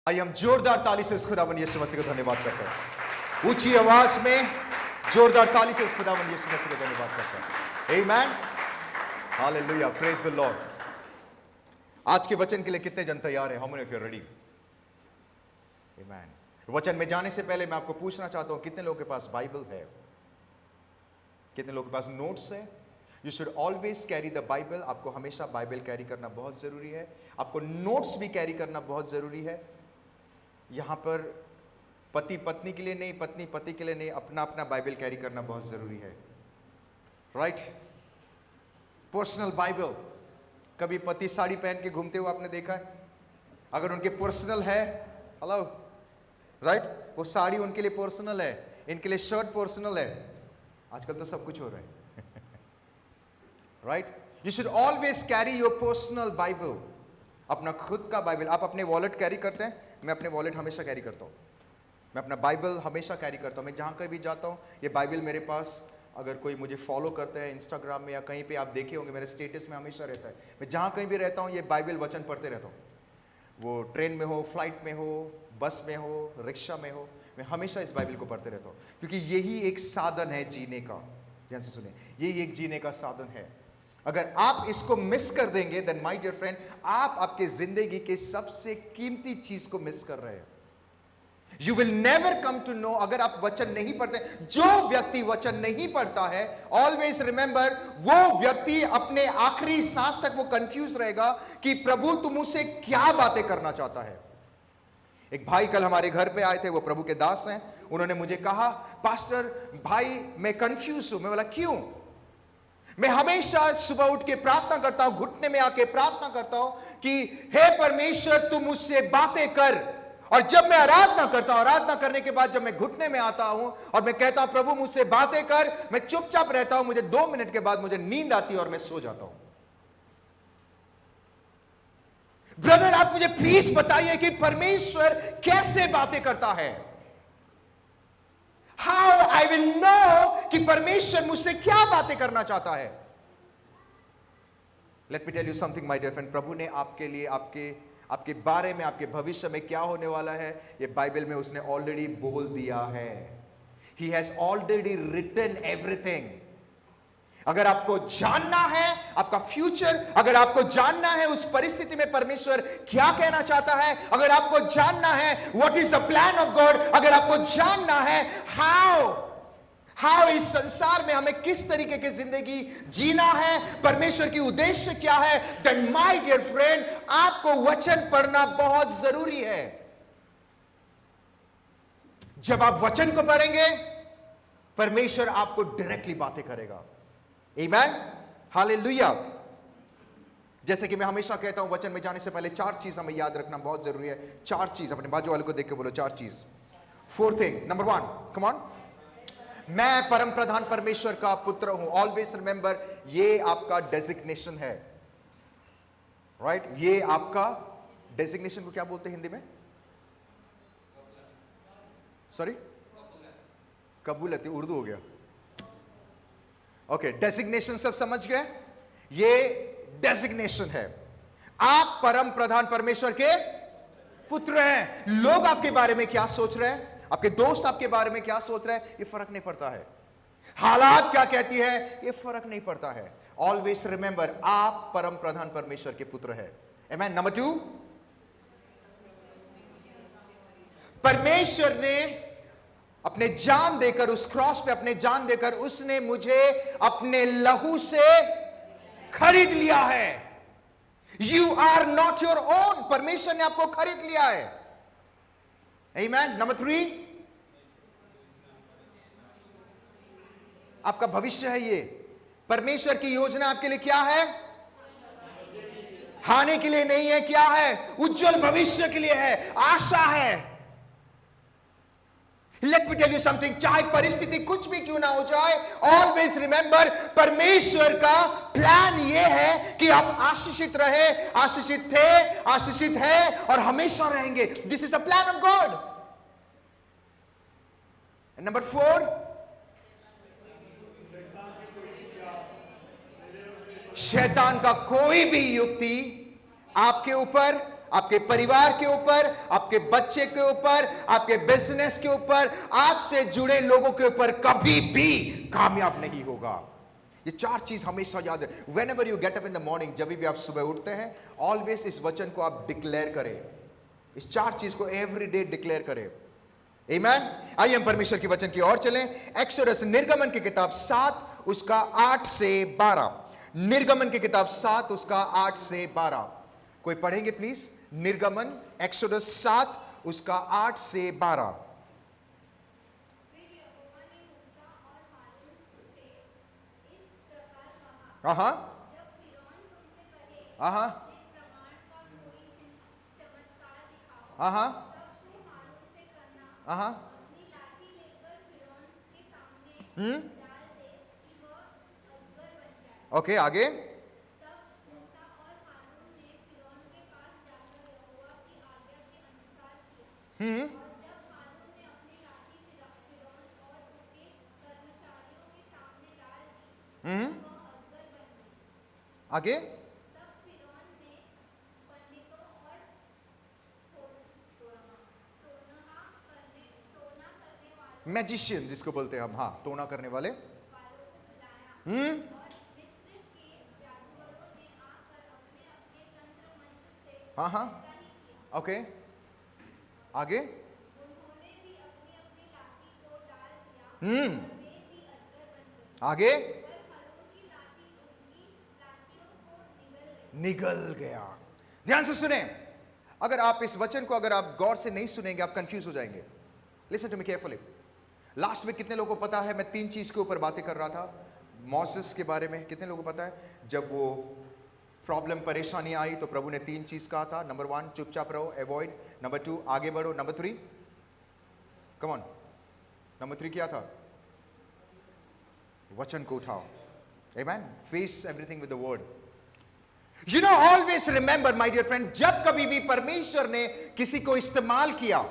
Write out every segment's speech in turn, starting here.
आइए हम जोरदार ताली से उस खुदावन यीशु मसीह को धन्यवाद करते हैं। ऊंची आवाज में जोरदार ताली से उस खुदावन यीशु मसीह को धन्यवाद करते हैं। Amen, hallelujah, praise the lord. आज के वचन के लिए कितने जन तैयार हैं? How many of you are ready? Amen. वचन में जाने से पहले मैं आपको पूछना चाहता हूं, कितने लोगों के पास बाइबल है? कितने लोगों के पास नोट्स है? You should always carry the Bible. आपको हमेशा बाइबल कैरी करना बहुत जरूरी है। आपको नोट्स भी कैरी करना बहुत जरूरी है। यहां पर पति पत्नी के लिए नहीं, पत्नी पति के लिए नहीं, अपना अपना बाइबल कैरी करना बहुत जरूरी है। राइट? Personal Bible. कभी पति साड़ी पहन के घूमते हुए आपने देखा है? अगर उनके पर्सनल है, हेलो, राइट, वो साड़ी उनके लिए पर्सनल है, इनके लिए शर्ट पर्सनल है। आजकल तो सब कुछ हो रहा है। Right? You should always carry your personal Bible, अपना खुद का बाइबल। आप अपने वॉलेट कैरी करते हैं? मैं अपने वॉलेट हमेशा कैरी करता हूँ। मैं अपना बाइबल हमेशा कैरी करता हूँ। मैं जहाँ कहीं भी जाता हूँ ये बाइबल मेरे पास, अगर कोई मुझे फॉलो करता है इंस्टाग्राम में या कहीं पे, आप देखे होंगे मेरे स्टेटस में हमेशा रहता है। मैं जहाँ कहीं भी रहता हूँ ये बाइबल वचन पढ़ते रहता हूँ। वो ट्रेन में हो, फ्लाइट में हो, बस में हो, रिक्शा में हो, मैं हमेशा इस बाइबल को पढ़ते रहता हूँ, क्योंकि यही एक साधन है जीने का। ध्यान से सुनिए, यही एक जीने का साधन है। अगर आप इसको मिस कर देंगे, देन माय डियर फ्रेंड, आप आपके जिंदगी के सबसे कीमती चीज को मिस कर रहे हैं। You will never come to know. अगर आप वचन नहीं पढ़ते, जो व्यक्ति वचन नहीं पढ़ता है, ऑलवेज रिमेंबर, वो व्यक्ति अपने आखिरी सांस तक वो कंफ्यूज रहेगा कि प्रभु तुम मुझसे क्या बातें करना चाहता है। एक भाई कल हमारे घर पे आए थे, वो प्रभु के दास हैं। उन्होंने मुझे कहा, पास्टर भाई मैं कंफ्यूज हूं। मैं बोला क्यों? मैं हमेशा सुबह उठ के प्रार्थना करता हूं, घुटने में आके प्रार्थना करता हूं कि हे परमेश्वर तुम मुझसे बातें कर। और जब मैं आराधना करता हूं, आराधना करने के बाद जब मैं घुटने में आता हूं और मैं कहता हूं प्रभु मुझसे बातें कर, मैं चुपचाप रहता हूं। मुझे 2 मिनट के बाद मुझे नींद आती है और मैं सो जाता हूं। ब्रदर आप मुझे प्लीज बताइए कि परमेश्वर कैसे बातें करता है? हाउ आई विल नो कि परमेश्वर मुझसे क्या बातें करना चाहता है? Let me tell you something my dear friend, प्रभु ने आपके लिए, आपके बारे में, आपके भविष्य में क्या होने वाला है, ये बाइबल में उसने ऑलरेडी बोल दिया है। He has already written everything. अगर आपको जानना है आपका फ्यूचर, अगर आपको जानना है उस परिस्थिति में परमेश्वर क्या कहना चाहता है, अगर आपको जानना है what is the plan of God, अगर आपको जानना है हाउ इस संसार में हमें किस तरीके की जिंदगी जीना है, परमेश्वर की उद्देश्य क्या है, देन माय डियर फ्रेंड आपको वचन पढ़ना बहुत जरूरी है। जब आप वचन को पढ़ेंगे परमेश्वर आपको डायरेक्टली बातें करेगा। आमेन, हालेलुया। जैसे कि मैं हमेशा कहता हूं, वचन में जाने से पहले 4 चीज हमें याद रखना बहुत जरूरी है। 4 चीज, अपने बाजू वाले को देख के बोलो 4 चीज। 4 थिंग, नंबर 1, कम ऑन, मैं परम प्रधान परमेश्वर का पुत्र हूं। ऑलवेज रिमेंबर, ये आपका डेजिग्नेशन है। राइट? ये आपका डेजिग्नेशन को क्या बोलते हैं हिंदी में? सॉरी, कबूलती, उर्दू हो गया। ओके, डेजिग्नेशन सब समझ गए? ये डेजिग्नेशन है, आप परम प्रधान परमेश्वर के पुत्र हैं। लोग आपके बारे में क्या सोच रहे हैं, आपके दोस्त आपके बारे में क्या सोच रहे हैं, ये फर्क नहीं पड़ता है। हालात क्या कहती है, ये फर्क नहीं पड़ता है। ऑलवेज रिमेंबर, आप परम प्रधान परमेश्वर के पुत्र हैं। आमेन। नंबर 2, परमेश्वर ने अपने जान देकर, उस क्रॉस पे अपने जान देकर, उसने मुझे अपने लहू से खरीद लिया है। You are not your own. परमेश्वर ने आपको खरीद लिया है। आमेन। नंबर 3, आपका भविष्य है ये। परमेश्वर की योजना आपके लिए क्या है? हानि के लिए नहीं है, क्या है? उज्जवल भविष्य के लिए है, आशा है। Let me tell you something, चाहे परिस्थिति कुछ भी क्यों ना हो जाए, ऑलवेज रिमेंबर, परमेश्वर का प्लान यह है कि आप आशीषित रहे, आशीषित थे, आशीषित है और हमेशा रहेंगे। This is the plan of God. Number 4, शैतान का कोई भी युक्ति आपके ऊपर, आपके परिवार के ऊपर, आपके बच्चे के ऊपर, आपके बिजनेस के ऊपर, आपसे जुड़े लोगों के ऊपर कभी भी कामयाब नहीं होगा। ये चार चीज हमेशा याद है। Whenever you get up in the morning, जब भी आप सुबह उठते हैं, ऑलवेज इस वचन को आप डिक्लेयर करें, इस चार चीज को एवरी डे डिक्लेयर करें। आमीन। आइए हम परमेश्वर के वचन की ओर चलें। एक्सोडस निर्गमन की किताब 7 उसका 8 से 12। निर्गमन की किताब 7 उसका 8 से 12। कोई पढ़ेंगे प्लीज? निर्गमन एक्सोडस 7 उसका 8 से 12। हाँ हाँ हाँ। ओके, आगे। आगे। मैजिशियन जिसको बोलते हैं हम, हाँ, टोना करने वाले। हाँ हाँ, ओके, आगे। आगे। निगल गया। ध्यान से सुने। अगर आप इस वचन को अगर आप गौर से नहीं सुनेंगे, आप कंफ्यूज हो जाएंगे। Listen to me carefully. Last week कितने लोगों को पता है मैं 3 चीज के ऊपर बातें कर रहा था? मौसेस के बारे में कितने लोगों को पता है? जब वो प्रॉब्लम परेशानी आई तो प्रभु ने 3 चीज कहा था। नंबर 1, चुपचाप रहो, अवॉइड। नंबर 2, आगे बढ़ो। नंबर 3, कम ऑन, नंबर 3 क्या था? वचन को उठाओ। Amen. Face everything with the word. You know, always remember my dear friend, जब कभी भी परमेश्वर ने किसी को इस्तेमाल किया,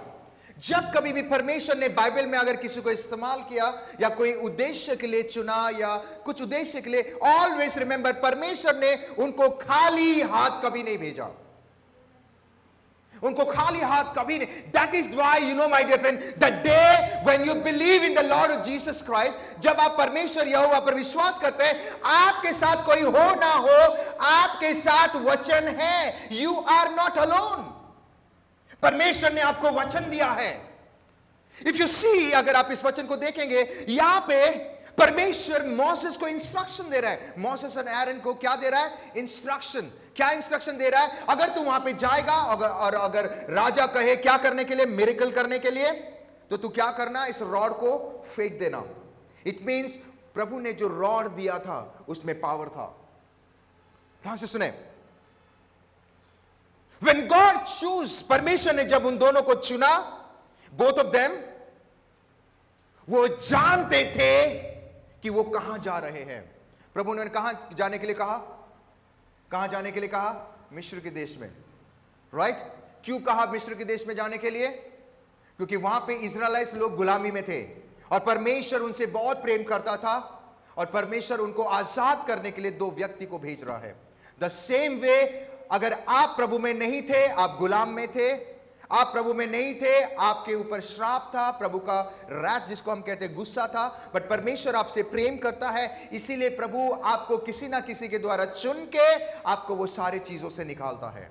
जब कभी भी परमेश्वर ने बाइबल में अगर किसी को इस्तेमाल किया या कोई उद्देश्य के लिए चुना या कुछ उद्देश्य के लिए, ऑलवेज रिमेंबर परमेश्वर ने उनको खाली हाथ कभी नहीं भेजा। उनको खाली हाथ कभी नहीं। That is why you know my dear friend, the day when you believe in the Lord Jesus Christ, जब आप परमेश्वर यहोवा पर विश्वास करते हैं, आपके साथ कोई हो ना हो, आपके साथ वचन है। You are not alone. परमेश्वर ने आपको वचन दिया है। इफ यू सी, अगर आप इस वचन को देखेंगे, यहां पे परमेश्वर मोसेस को इंस्ट्रक्शन दे रहा है। मोसेस और एरन को क्या दे रहा है? इंस्ट्रक्शन। क्या इंस्ट्रक्शन दे रहा है? अगर तू वहां पे जाएगा और अगर राजा कहे क्या करने के लिए, मिरेकल करने के लिए, तो तू क्या करना? इस रॉड को फेंक देना। इट मींस प्रभु ने जो रॉड दिया था उसमें पावर था। ध्यान से सुने। When God choose, परमेश्वर ने जब उन दोनों को चुना, both of them, वो जानते थे कि वो कहां जा रहे हैं। प्रभु ने कहां जाने के लिए कहा? कहां जाने के लिए कहा? मिस्र के देश में। राइट? क्यों कहा मिस्र के देश में जाने के लिए? क्योंकि वहां पे इजराइलिट्स लोग गुलामी में थे और परमेश्वर उनसे बहुत प्रेम करता था और परमेश्वर उनको आजाद करने के लिए 2 व्यक्ति को भेज रहा है। द सेम वे, अगर आप प्रभु में नहीं थे, आप गुलाम में थे, आप प्रभु में नहीं थे, आपके ऊपर श्राप था, प्रभु का रैथ जिसको हम कहते हैं गुस्सा था, बट परमेश्वर आपसे प्रेम करता है, इसीलिए प्रभु आपको किसी ना किसी के द्वारा चुन के आपको वो सारी चीजों से निकालता है।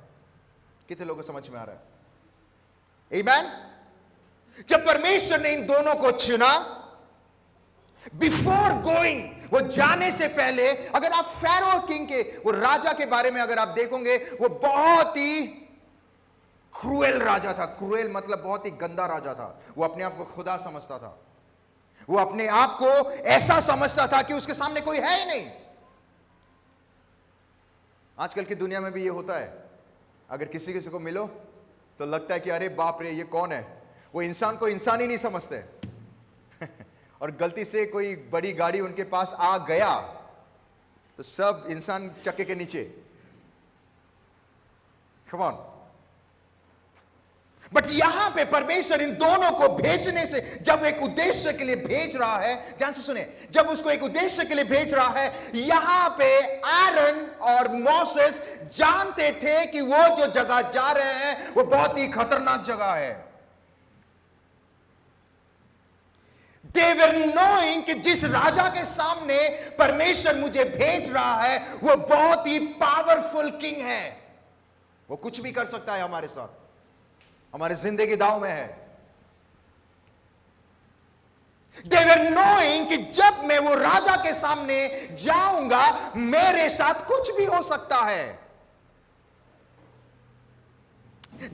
कितने लोगों को समझ में आ रहा है? आमेन। जब परमेश्वर ने इन दोनों को चुना, बिफोर गोइंग, वो जाने से पहले, अगर आप फैरो किंग के, वो राजा के बारे में अगर आप देखोगे, वो बहुत ही क्रूएल राजा था। क्रूएल मतलब बहुत ही गंदा राजा था। वो अपने आप को खुदा समझता था। वो अपने आप को ऐसा समझता था कि उसके सामने कोई है ही नहीं। आजकल की दुनिया में भी ये होता है। अगर किसी को मिलो तो लगता है कि अरे बाप रे, ये कौन है? वो इंसान को इंसान ही नहीं समझते। और गलती से कोई बड़ी गाड़ी उनके पास आ गया तो सब इंसान चक्के के नीचे। Come on. बट यहां पे परमेश्वर इन दोनों को भेजने से, जब एक उद्देश्य के लिए भेज रहा है, ध्यान से सुने, जब उसको एक उद्देश्य के लिए भेज रहा है, यहां पे आरन और मोसेस जानते थे कि वो जो जगह जा रहे हैं वो बहुत ही खतरनाक जगह है। They were knowing कि जिस राजा के सामने परमेश्वर मुझे भेज रहा है वो बहुत ही पावरफुल किंग है, वो कुछ भी कर सकता है हमारे साथ, हमारी जिंदगी दांव में है। They were knowing कि जब मैं वो राजा के सामने जाऊंगा मेरे साथ कुछ भी हो सकता है।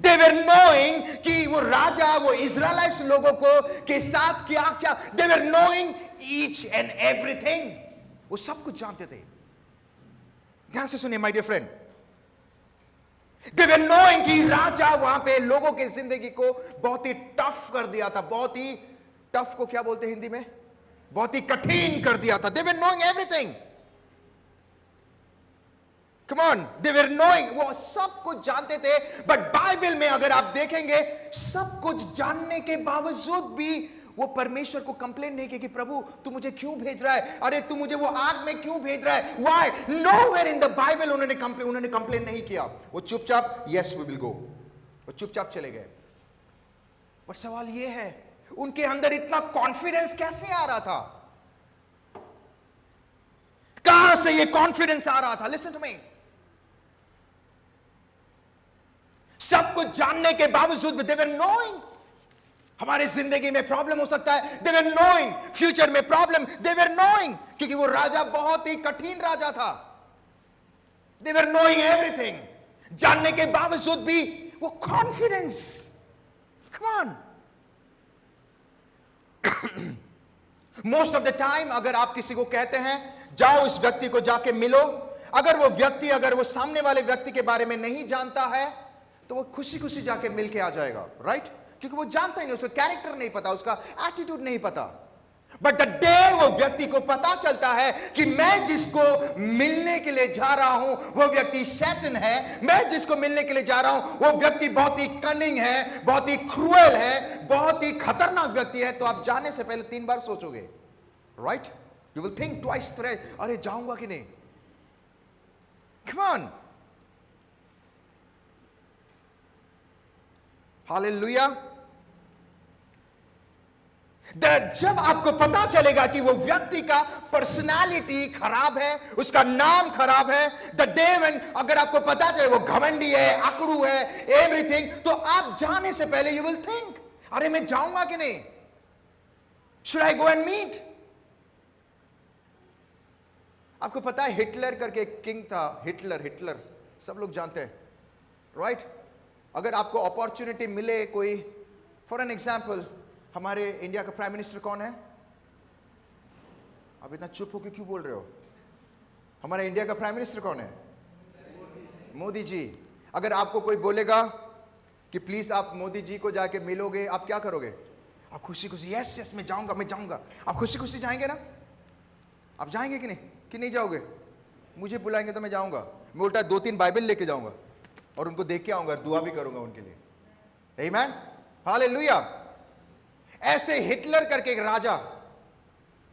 They were knowing कि वो राजा वो इज़राइलिट लोगों को के साथ क्या क्या, they were knowing each and everything, वो सब कुछ जानते थे। ध्यान से सुनिए my dear friend, They were knowing कि राजा वहां पे लोगों की जिंदगी को बहुत ही टफ कर दिया था। बहुत ही टफ को क्या बोलते हैं हिंदी में? बहुत ही कठिन कर दिया था। They were knowing everything. Come on, they were knowing, वो सब कुछ जानते थे। बट बाइबल में अगर आप देखेंगे सब कुछ जानने के बावजूद भी वो परमेश्वर को कंप्लेन नहीं किया कि प्रभु तू मुझे क्यों भेज रहा है, अरे तू मुझे वो आग में क्यों भेज रहा है। Why? Nowhere in the Bible उन्होंने कंप्लेन नहीं किया। वो चुपचाप yes we will go, वो चुपचाप चले गए। पर सवाल ये है उनके अंदर इतना कॉन्फिडेंस कैसे आ रहा था? कहां से ये कॉन्फिडेंस आ रहा था? लिसन टू मी, सब कुछ जानने के बावजूद they were knowing हमारी जिंदगी में प्रॉब्लम हो सकता है। They were knowing फ्यूचर में प्रॉब्लम, they were knowing क्योंकि वो राजा बहुत ही कठिन राजा था। They were knowing everything, जानने के बावजूद भी वो confidence. Come on, most of the time अगर आप किसी को कहते हैं जाओ इस व्यक्ति को जाके मिलो, अगर वो व्यक्ति अगर वो सामने वाले व्यक्ति के बारे में नहीं जानता है तो वो खुशी खुशी जाके मिल के आ जाएगा, राइट? क्योंकि वो जानता ही नहीं, उसका कैरेक्टर नहीं पता, उसका एटीट्यूड नहीं पता। बट द डे वो व्यक्ति को पता चलता है कि मैं जिसको मिलने के लिए जा रहा हूं वो व्यक्ति शैतान है, मैं जिसको मिलने के लिए जा रहा हूं वो व्यक्ति बहुत ही कनिंग है, बहुत ही क्रूएल है, बहुत ही खतरनाक व्यक्ति है, तो आप जाने से पहले 3 बार सोचोगे, right? You will think twice, अरे जाऊंगा कि नहीं। Come on, hallelujah. जब आपको पता चलेगा कि वो व्यक्ति का पर्सनालिटी खराब है, उसका नाम खराब है, द डे व्हेन अगर आपको पता चले वो घमंडी है, अकड़ू है, एवरीथिंग, तो आप जाने से पहले यू विल थिंक अरे मैं जाऊंगा कि नहीं, should I go and meet. आपको पता है हिटलर करके एक किंग था, हिटलर सब लोग जानते हैं, राइट? अगर आपको अपॉर्चुनिटी मिले कोई, फॉर एन एग्जाम्पल, हमारे इंडिया का प्राइम मिनिस्टर कौन है? आप इतना चुप होकर क्यों बोल रहे हो? हमारे इंडिया का प्राइम मिनिस्टर कौन है? मोदी जी। अगर आपको कोई बोलेगा कि प्लीज आप मोदी जी को जाके मिलोगे, आप क्या करोगे? आप खुशी खुशी यस मैं जाऊंगा। आप खुशी खुशी जाएंगे ना? आप जाएंगे कि नहीं जाओगे? मुझे बुलाएंगे तो मैं जाऊंगा। मैं उल्टा 2-3 बाइबल लेके जाऊंगा और उनको देख के आऊंगा, दुआ भी करूंगा उनके लिए। आमीन, हालेलुया। ऐसे हिटलर करके एक राजा,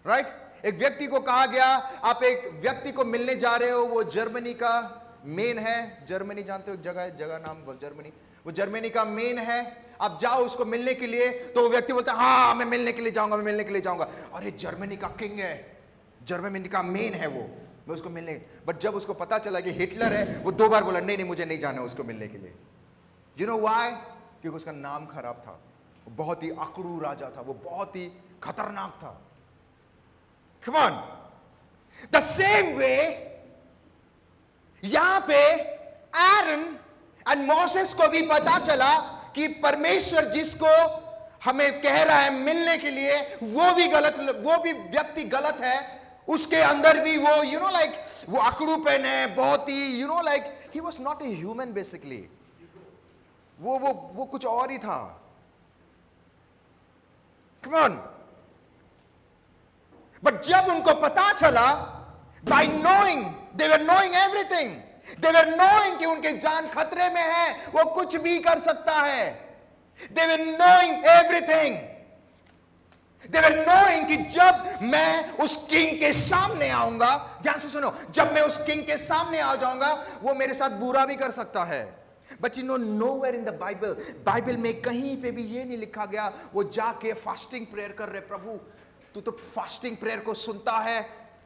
राइट? एक व्यक्ति को कहा गया आप एक व्यक्ति को मिलने जा रहे हो, वो जर्मनी का मेन है, जर्मनी जानते हो, एक जगह नाम जर्मनी, वो जर्मनी का मेन है, आप जाओ उसको मिलने के लिए। तो वो व्यक्ति बोलता है हाँ मैं मिलने के लिए जाऊंगा। अरे जर्मनी का किंग है, जर्मनी का मेन है वो, मैं उसको मिलने। बट जब उसको पता चला कि हिटलर है, वो 2 बार बोला नहीं मुझे नहीं जाना उसको मिलने के लिए। You know why? क्योंकि उसका नाम खराब था, वो बहुत ही अकड़ू राजा था, वो बहुत ही खतरनाक था। Come on, the same way यहां पे आरन एंड मोसेस को भी पता चला कि परमेश्वर जिसको हमें कह रहा है मिलने के लिए वो भी व्यक्ति गलत है, उसके अंदर भी वो वो अकड़ूपन है, बहुत ही he was not a human basically, वो कुछ और ही था। Come on, but जब उनको पता चला, by knowing, they were knowing everything, they were knowing कि उनके जान खतरे में है, वो कुछ भी कर सकता है। They were knowing everything. They were knowing कि जब मैं उस किंग के सामने आऊंगा, ध्यान से सुनो, जब मैं उस किंग के सामने आ जाऊंगा, वो मेरे साथ बुरा भी कर सकता है. But you know, nowhere in the Bible, Bible में कहीं पे भी ये नहीं लिखा गया वो जाके फास्टिंग प्रेयर कर रहे, प्रभु तू तो फास्टिंग प्रेयर को सुनता है,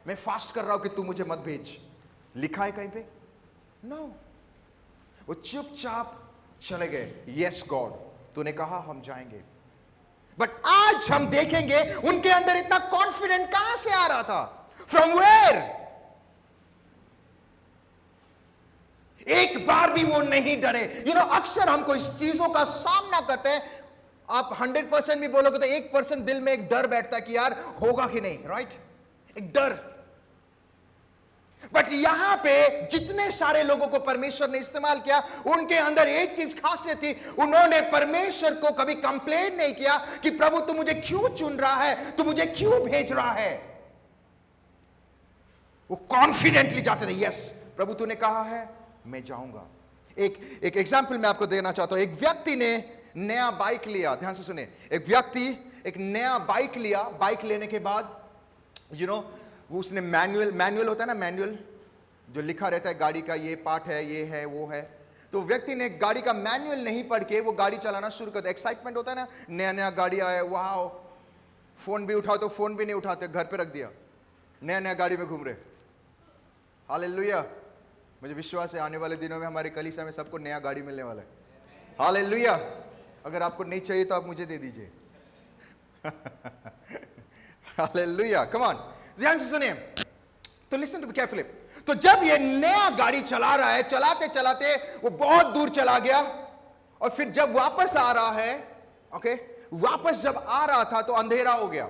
मैं फास्ट कर रहा हूं कि तू मुझे मत भेज. लिखा है कहीं पे? नो. वो चुपचाप चले गए. यस गॉड, तूने कहा हम जाएंगे. बट आज हम देखेंगे उनके अंदर इतना कॉन्फिडेंट कहां से आ रहा था? From where? एक बार भी वो नहीं डरे. यू नो, अक्सर हमको इस चीजों का सामना करते हैं. आप 100% भी बोलोगे तो 1% दिल में एक डर बैठता है कि यार होगा कि नहीं, राइट? एक डर. बट यहां पे जितने सारे लोगों को परमेश्वर ने इस्तेमाल किया, उनके अंदर एक चीज खासियत थी, उन्होंने परमेश्वर को कभी कंप्लेन नहीं किया कि प्रभु तू मुझे क्यों चुन रहा है, तू मुझे क्यों भेज रहा है. वो कॉन्फिडेंटली जाते थे. यस प्रभु तूने कहा है, मैं जाऊंगा. एक एग्जाम्पल मैं आपको देना चाहता हूं. एक व्यक्ति ने नया बाइक लिया. ध्यान से सुने. एक व्यक्ति एक नया बाइक लिया. बाइक लेने के बाद यू नो वो उसने मैनुअल होता है ना, मैनुअल जो लिखा रहता है गाड़ी का, ये पार्ट है, ये है, वो है. तो व्यक्ति ने गाड़ी का मैनुअल नहीं पढ़ के वो गाड़ी चलाना शुरू कर दिया. एक्साइटमेंट होता है ना, नया नया गाड़ी आया, वाह. फोन भी उठाओ तो फोन भी नहीं उठाते, घर पे रख दिया, नया नया गाड़ी में घूम रहे. हालेलुया. मुझे विश्वास है आने वाले दिनों में हमारे कलीसिया में सबको नया गाड़ी मिलने वाला है. हालेलुया. अगर आपको नहीं चाहिए तो आप मुझे दे दीजिए. हालेलुया. कम ऑन, ध्यान से सुनिए. तो लिसन टू मी केयरफुली. तो जब ये नया गाड़ी चला रहा है, चलाते चलाते वो बहुत दूर चला गया, और फिर जब वापस आ रहा है, ओके, वापस जब आ रहा था तो अंधेरा हो गया.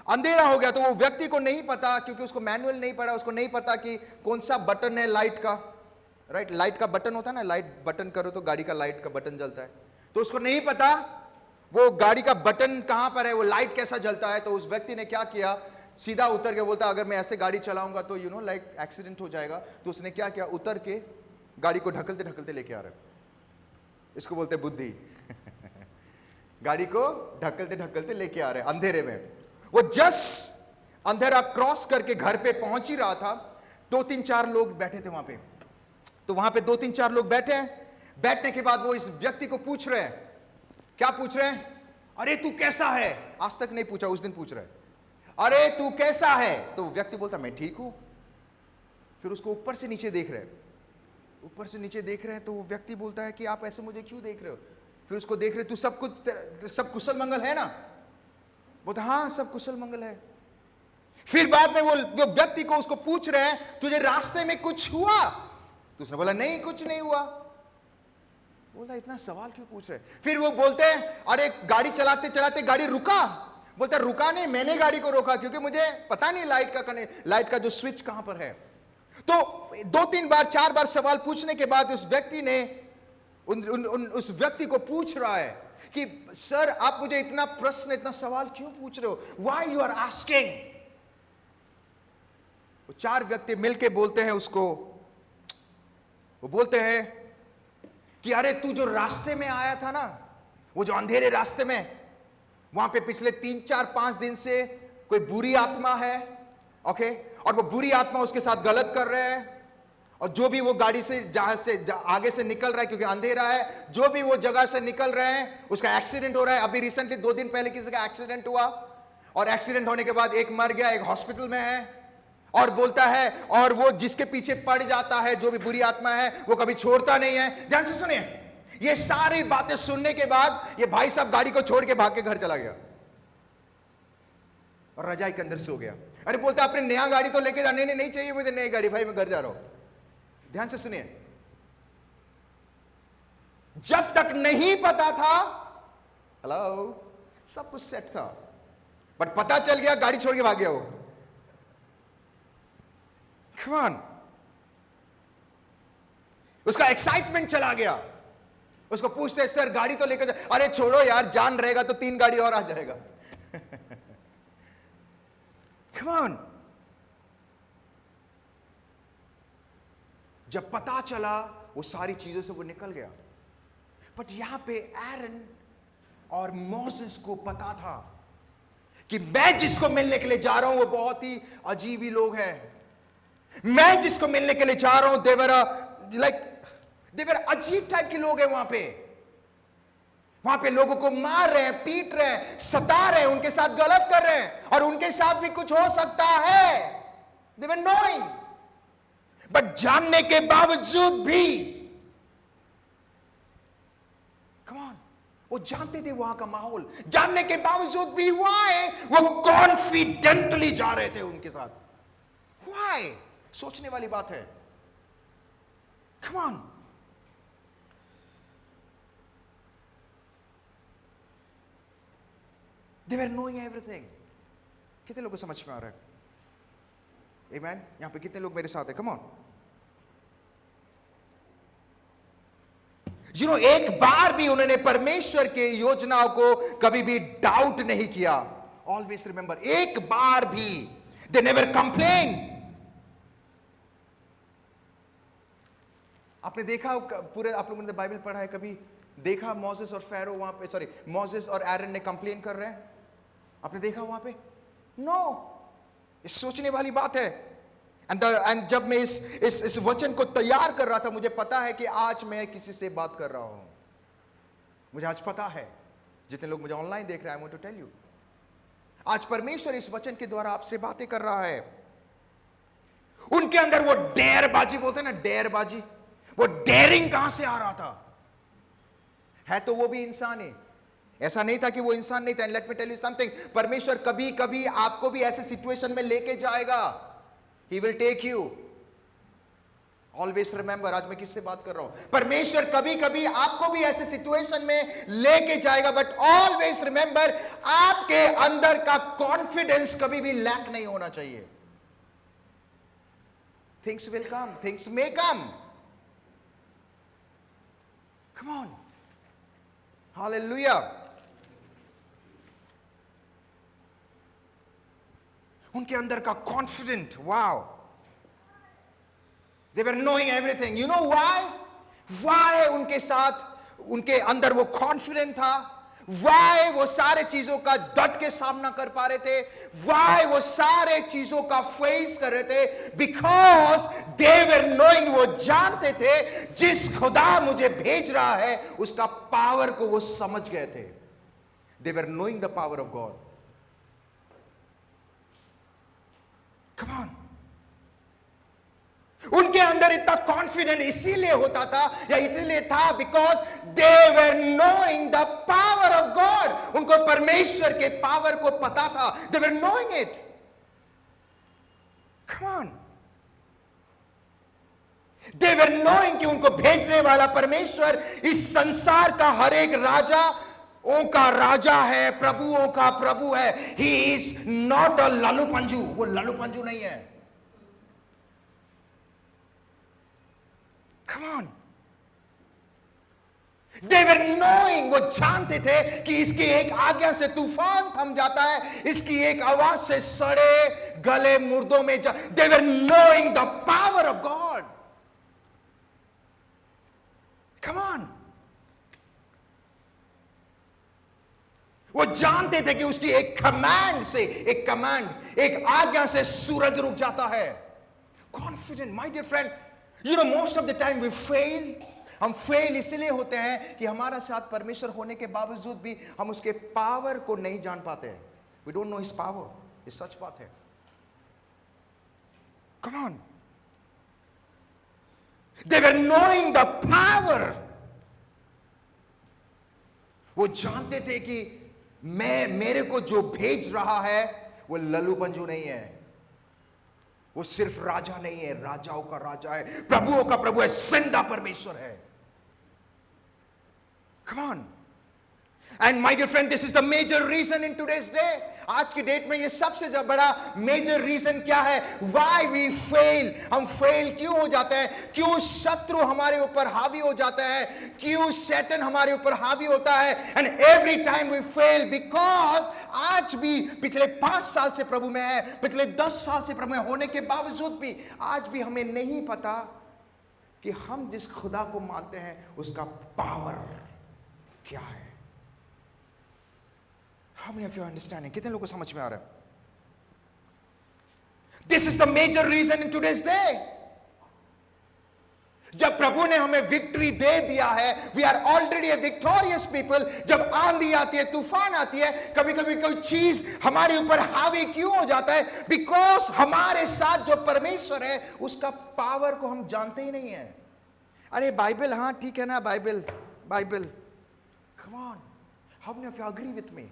अंधेरा हो गया तो वो व्यक्ति को नहीं पता, क्योंकि उसको मैनुअल नहीं पड़ा, उसको नहीं पता कि कौन सा बटन है लाइट का, राइट? लाइट का बटन होता है ना, लाइट बटन करो तो गाड़ी का लाइट का बटन जलता है. तो उसको नहीं पता वो गाड़ी का बटन कहां पर है, वो लाइट कैसा जलता है. तो उस व्यक्ति ने क्या किया, सीधा उतर के बोलता अगर मैं ऐसे गाड़ी चलाऊंगा तो यू नो लाइक एक्सीडेंट हो जाएगा. तो उसने क्या किया, उतर के गाड़ी को ढकलते ढकलते लेके आ रहा है. इसको बोलते बुद्धि. गाड़ी को ढकलते ढकलते लेके आ रहे अंधेरे में. वो जस्ट अंधेरा क्रॉस करके घर पे पहुंच ही रहा था. 2-3-4 लोग बैठे थे वहां पे. तो वहां पे 2-3-4 लोग बैठे हैं. बैठने के बाद वो इस व्यक्ति को पूछ रहे हैं. क्या पूछ रहे हैं? अरे तू कैसा है. आज तक नहीं पूछा, उस दिन पूछ रहे हैं, अरे तू कैसा है. तो व्यक्ति बोलता मैं ठीक हूं. फिर उसको ऊपर से नीचे देख रहे हैं. ऊपर से नीचे देख रहे हैं तो वो व्यक्ति बोलता है कि आप ऐसे मुझे क्यों देख रहे हो. फिर उसको देख रहे, तू सब कुशल मंगल है ना. बोलता हाँ सब कुशल मंगल है. फिर बाद में वो व्यक्ति को उसको पूछ रहे हैं तुझे रास्ते में कुछ हुआ. तो उसने बोला नहीं कुछ नहीं हुआ. बोला इतना सवाल क्यों पूछ रहे. फिर वो बोलते हैं अरे गाड़ी चलाते चलाते गाड़ी रुका. बोलता रुका नहीं, मैंने गाड़ी को रोका क्योंकि मुझे पता नहीं लाइट का जो स्विच कहां पर है. तो 2-3 बार 4 बार सवाल पूछने के बाद उस व्यक्ति ने उस व्यक्ति को पूछ रहा है कि सर आप मुझे इतना प्रश्न, इतना सवाल क्यों पूछ रहे हो, व्हाई यू आर आस्किंग. वो 4 व्यक्ति मिलके बोलते हैं उसको, वो बोलते हैं कि अरे तू जो रास्ते में आया था ना, वो जो अंधेरे रास्ते में, वहां पे पिछले 3-4-5 दिन से कोई बुरी आत्मा है, ओके, और वो बुरी आत्मा उसके साथ गलत कर रहे हैं. और जो भी वो गाड़ी से आगे से निकल रहा है, क्योंकि अंधेरा है, जो भी वो जगह से निकल रहे हैं उसका एक्सीडेंट हो रहा है. अभी रिसेंटली 2 दिन पहले किसी का एक्सीडेंट हुआ, और एक्सीडेंट होने के बाद एक मर गया, एक हॉस्पिटल में है. और बोलता है और वो जिसके पीछे पड़ जाता है, जो भी बुरी आत्मा है, वो कभी छोड़ता नहीं है. ध्यान से सुनिए. ये सारी बातें सुनने के बाद ये भाई साहब गाड़ी को छोड़ के भाग के घर चला गया और रजाई के अंदर सो गया. अरे बोलता आपने नया गाड़ी तो लेके जाने नहीं चाहिए मुझे नई गाड़ी, भाई मैं घर जा रहा हूं. ध्यान से सुनिए. जब तक नहीं पता था, हेलो, सब कुछ सेट था, बट पता चल गया गाड़ी छोड़ के भाग गया वो. Come on. उसका एक्साइटमेंट चला गया. उसको पूछते सर गाड़ी तो लेकर जा. अरे छोड़ो यार, जान रहेगा तो 3 गाड़ी और आ जाएगा. Come on. जब पता चला वो सारी चीजों से वो निकल गया. बट यहां पे एरन और मोसेस को पता था कि मैं जिसको मिलने के लिए जा रहा हूं वो बहुत ही अजीब ही लोग हैं। मैं जिसको मिलने के लिए जा रहा हूं देवर अजीब टाइप के लोग हैं। वहां पे लोगों को मार रहे हैं, पीट रहे हैं, सता रहे हैं, उनके साथ गलत कर रहे हैं, और उनके साथ भी कुछ हो सकता है। They were knowing, but जानने के बावजूद भी, come on, वो जानते थे वहां का माहौल, जानने के बावजूद भी why वो कॉन्फिडेंटली जा रहे थे उनके साथ। why? सोचने वाली बात है। come on, they were knowing everything। कितने लोगों को समझ में आ रहा है? Amen? यहां पे कितने लोग मेरे साथ है? come on, एक बार भी उन्होंने परमेश्वर के योजनाओं को कभी भी डाउट नहीं किया। ऑलवेज रिमेंबर, एक बार भी दे नेवर कंप्लेन। आपने देखा पूरे, आप लोगों ने बाइबल पढ़ा है, कभी देखा मोसेस और फेरो वहां पे, मोसेस और एरन ने कंप्लेन कर रहे हैं? आपने देखा वहां पे? नो। इस सोचने वाली बात है। एंड जब मैं इस वचन को तैयार कर रहा था, मुझे पता है कि आज मैं किसी से बात कर रहा हूं। मुझे आज पता है, जितने लोग मुझे ऑनलाइन देख रहे हैं, I want to tell you, आज परमेश्वर इस वचन के द्वारा आपसे बातें कर रहा है। उनके अंदर वो डेयरबाजी बोलते हैं ना, डेयरबाजी, वो डेयरिंग कहां से आ रहा था? है तो वो भी इंसान है, ऐसा नहीं था कि वो इंसान नहीं था। Let me tell you something, परमेश्वर कभी कभी आपको भी ऐसे सिचुएशन में लेके जाएगा। He will take you. Always remember, आज मैं किससे बात कर रहा हूं? परमेश्वर कभी कभी आपको भी ऐसे सिचुएशन में लेके जाएगा, बट ऑलवेज रिमेंबर, आपके अंदर का कॉन्फिडेंस कभी भी लैक नहीं होना चाहिए। Things will come, things may come. Come on. Hallelujah. उनके अंदर का confident, wow, they were knowing everything. You know why उनके साथ, उनके अंदर वो कॉन्फिडेंट था? वाई वो सारे चीजों का डट के सामना कर पा रहे थे? वाई वो सारे चीजों का फेस कर रहे थे? बिकॉज दे वर नोइंग, वो जानते थे जिस खुदा मुझे भेज रहा है उसका पावर को वो समझ गए थे। They were knowing the power of God. Come on. उनके अंदर इतना कॉन्फिडेंट इसीलिए होता था, या इसीलिए था, because they were knowing the power of God. उनको परमेश्वर के पावर को पता था। They were knowing it. Come on, they were knowing कि उनको भेजने वाला परमेश्वर इस संसार का हर एक राजा ओ का राजा है, प्रभुओं का प्रभु है। He is not a Lalu Panju, वो लालू पंजू नहीं है। Come on, they were knowing, वो जानते थे कि इसकी एक आज्ञा से तूफान थम जाता है, इसकी एक आवाज से सड़े गले मुर्दों में they were knowing the power of God. Come on, वो जानते थे कि उसकी एक कमांड से, एक आज्ञा से सूरज रुक जाता है। Confident, my dear friend, you know most of the time we fail. हम फेल इसलिए होते हैं कि हमारा साथ परमेश्वर होने के बावजूद भी हम उसके पावर को नहीं जान पाते। We don't know his power. ये सच बात है। Come on, they were knowing the power. वो जानते थे कि मेरे को जो भेज रहा है वो लल्लू पंजू नहीं है, वो सिर्फ राजा नहीं है, राजाओं का राजा है, प्रभुओं का प्रभु है, जिंदा परमेश्वर है। Come on. And my dear friend, this is the major reason in today's day. आज की डेट में ये सबसे बड़ा मेजर रीजन क्या है? Why we fail? हम फेल क्यों हो जाते हैं? क्यों शत्रु हमारे ऊपर हावी हो जाता है? क्यों शैतान हमारे ऊपर हावी होता है? And every time we fail because आज भी पिछले 5 साल से प्रभु में है, पिछले 10 साल से प्रभु में होने के बावजूद भी आज भी हमें नहीं पता कि हम जिस खुदा को मानते हैं उसका पावर क्या है। How many of you are understanding? कितने लोगों को समझ में आ रहा है? This is the major reason in today's day. जब प्रभु ने हमें विक्ट्री दे दिया है, we are already a victorious people. जब आंधी आती है, तूफान आती है, कभी कभी कोई चीज हमारे ऊपर हावी क्यों हो जाता है? बिकॉज हमारे साथ जो परमेश्वर है उसका पावर को हम जानते ही नहीं है. अरे बाइबल, हाँ ठीक है ना, Bible Bible. Come on, how many of you agree with me?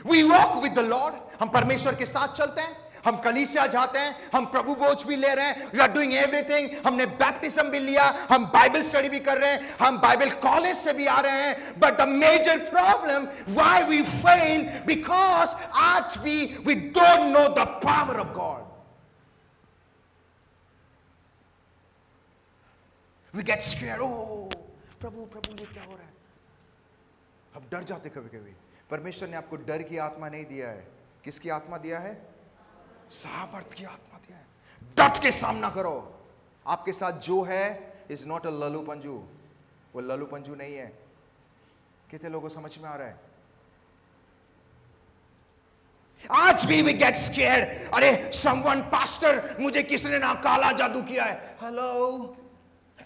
We walk with the Lord. हम परमेश्वर के साथ चलते हैं, हम कलीसिया जाते हैं, हम प्रभु भोज भी ले रहे हैं. We are doing everything. हमने बैप्टिज्म भी लिया, हम बाइबल स्टडी भी कर रहे हैं, हम बाइबल कॉलेज से भी आ रहे हैं. But the major problem why we fail, because आज भी we don't know the power of God. We get scared. Oh, प्रभु प्रभु ये क्या हो रहा है? हम डर जाते कभी कभी. परमेश्वर ने आपको डर की आत्मा नहीं दिया है. किसकी आत्मा दिया है? सामर्थ्य की आत्मा दिया है. डट के सामना करो. आपके साथ जो है is not a Lallu Panju. वो लल्लू पंजू नहीं है. कितने लोगों को समझ में आ रहा है? आज भी वी गेट स्केयर्ड. अरे समवन पास्टर, मुझे किसने ना काला जादू किया है. हेलो,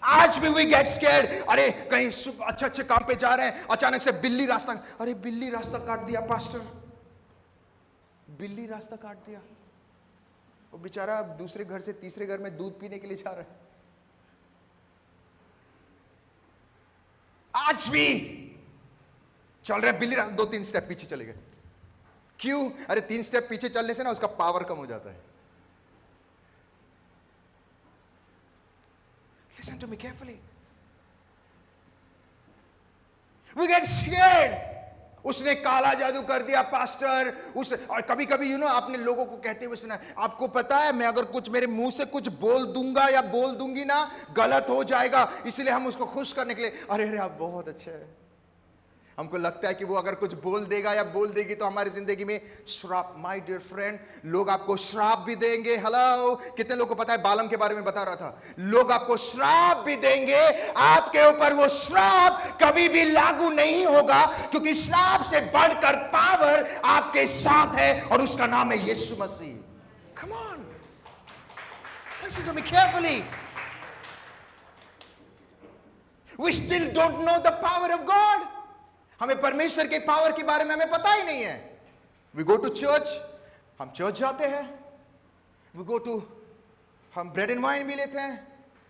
आज भी वी गेट स्केयर्ड. अरे कहीं अच्छे अच्छे काम पे जा रहे हैं, अचानक से बिल्ली रास्ता, अरे बिल्ली रास्ता काट दिया पास्टर, बिल्ली रास्ता काट दिया. वो बेचारा दूसरे घर से तीसरे घर में दूध पीने के लिए जा रहा है. आज भी चल रहे बिल्ली रास्ता, 2-3 स्टेप पीछे चले गए. क्यों? अरे 3 स्टेप पीछे चलने से ना उसका पावर कम हो जाता है. Listen to me carefully. We get scared. उसने काला जादू कर दिया पास्टर. और कभी कभी आपने लोगों को कहते हुए सुना, आपको पता है मैं अगर कुछ मेरे मुंह से कुछ बोल दूंगा या बोल दूंगी ना, गलत हो जाएगा, इसलिए हम उसको खुश करने के लिए, अरे अरे आप बहुत अच्छे हैं. हमको लगता है कि वो अगर कुछ बोल देगा या बोल देगी तो हमारी जिंदगी में श्राप. माय डियर फ्रेंड, लोग आपको श्राप भी देंगे. हेलो, कितने लोगों को पता है? बालम के बारे में बता रहा था. लोग आपको श्राप भी देंगे. आपके ऊपर वो श्राप कभी भी लागू नहीं होगा, क्योंकि श्राप से बढ़कर पावर आपके साथ है और उसका नाम है Yeshu Masih. Come on, listen to me carefully. We still don't know the power of God. हमें परमेश्वर के पावर के बारे में हमें पता ही नहीं है. We go to church, हम चर्च जाते हैं. We go to, हम ब्रेड एंड वाइन भी लेते हैं,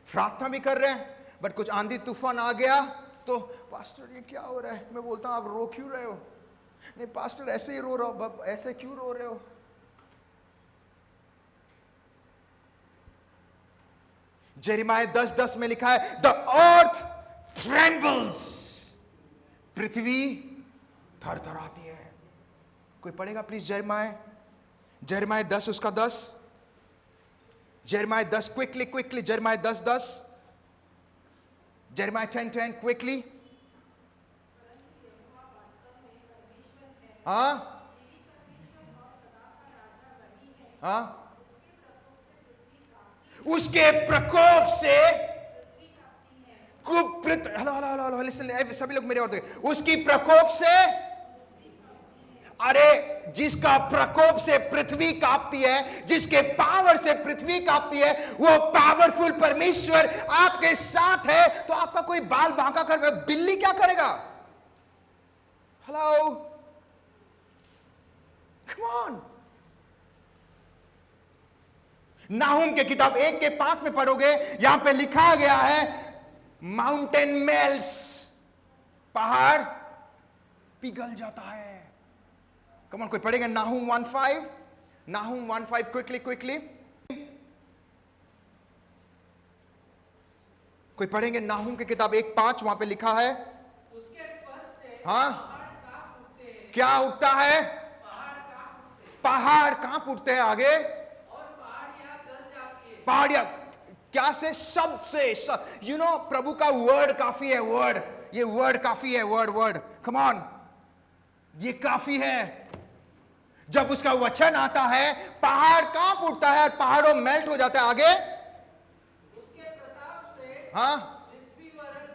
प्रार्थना भी कर रहे हैं. बट कुछ आंधी तूफान आ गया तो पास्टर ये क्या हो रहा है? मैं बोलता हूं आप रो क्यों रहे हो? नहीं पास्टर ऐसे ही रो रहा हो. ऐसे क्यों रो रहे हो? जेरेमाया 10:10 में लिखा है, द अर्थ ट्रेम्बल्स. पृथ्वी थरथराती है. कोई पढ़ेगा प्लीज जेरेमाया 10 उसका 10. Jeremiah 10 quickly. Jeremiah 10:10. Jeremiah 10:10 quickly. हाँ हाँ, उसके प्रकोप से हेलो लिसन, सभी लोग मेरे और देखें. उसकी प्रकोप से, अरे जिसका प्रकोप से पृथ्वी कांपती है, जिसके पावर से पृथ्वी कांपती है, वो पावरफुल परमेश्वर आपके साथ है. तो आपका कोई बाल बांका कर बिल्ली क्या करेगा? Hello, come on. नाहुम के किताब 1:5 में पढ़ोगे, यहां पे लिखा गया है, माउंटेन मेल्स, पहाड़ पिघल जाता है. कम ऑन, कोई पढ़ेगा नाहुम 1:5? नाहुम 1:5 क्विकली. कोई पढ़ेंगे नाहुम की किताब 1:5? वहां पे लिखा है, उसके स्पर्श से हाँ पहाड़ कांप उठते हैं. क्या उठता है? पहाड़ कांप उठते हैं. आगे, और पहाड़ियां गल जाती है. पहाड़ियां क्या से? शब्द से. प्रभु का वर्ड काफी है. वर्ड, ये वर्ड काफी है. वर्ड, कम ऑन, ये काफी है. जब उसका वचन आता है, पहाड़ कांप उठता है और पहाड़ों मेल्ट हो जाता है. आगे, उसके प्रताप से हाँ पृथ्वी वरण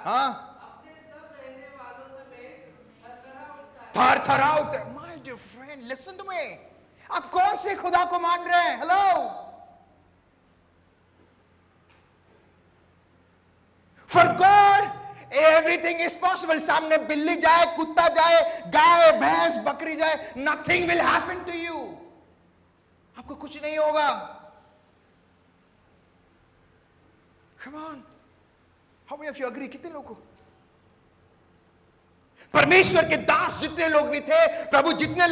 हाँ, अपने सब रहने वालों समेत थरथरा उठता है। थर थरा उठता। My dear friend, listen to me. आप कौन से खुदा को मान रहे हैं? Hello, for God everything is possible. सामने बिल्ली जाए, कुत्ता जाए, गाय, भैंस, बकरी जाए, nothing will happen to you. आपको कुछ नहीं होगा। Come on, how many of you agree? कितने लोगों को? परमेश्वर के दास जितने लोग भी थे, प्रभु जितने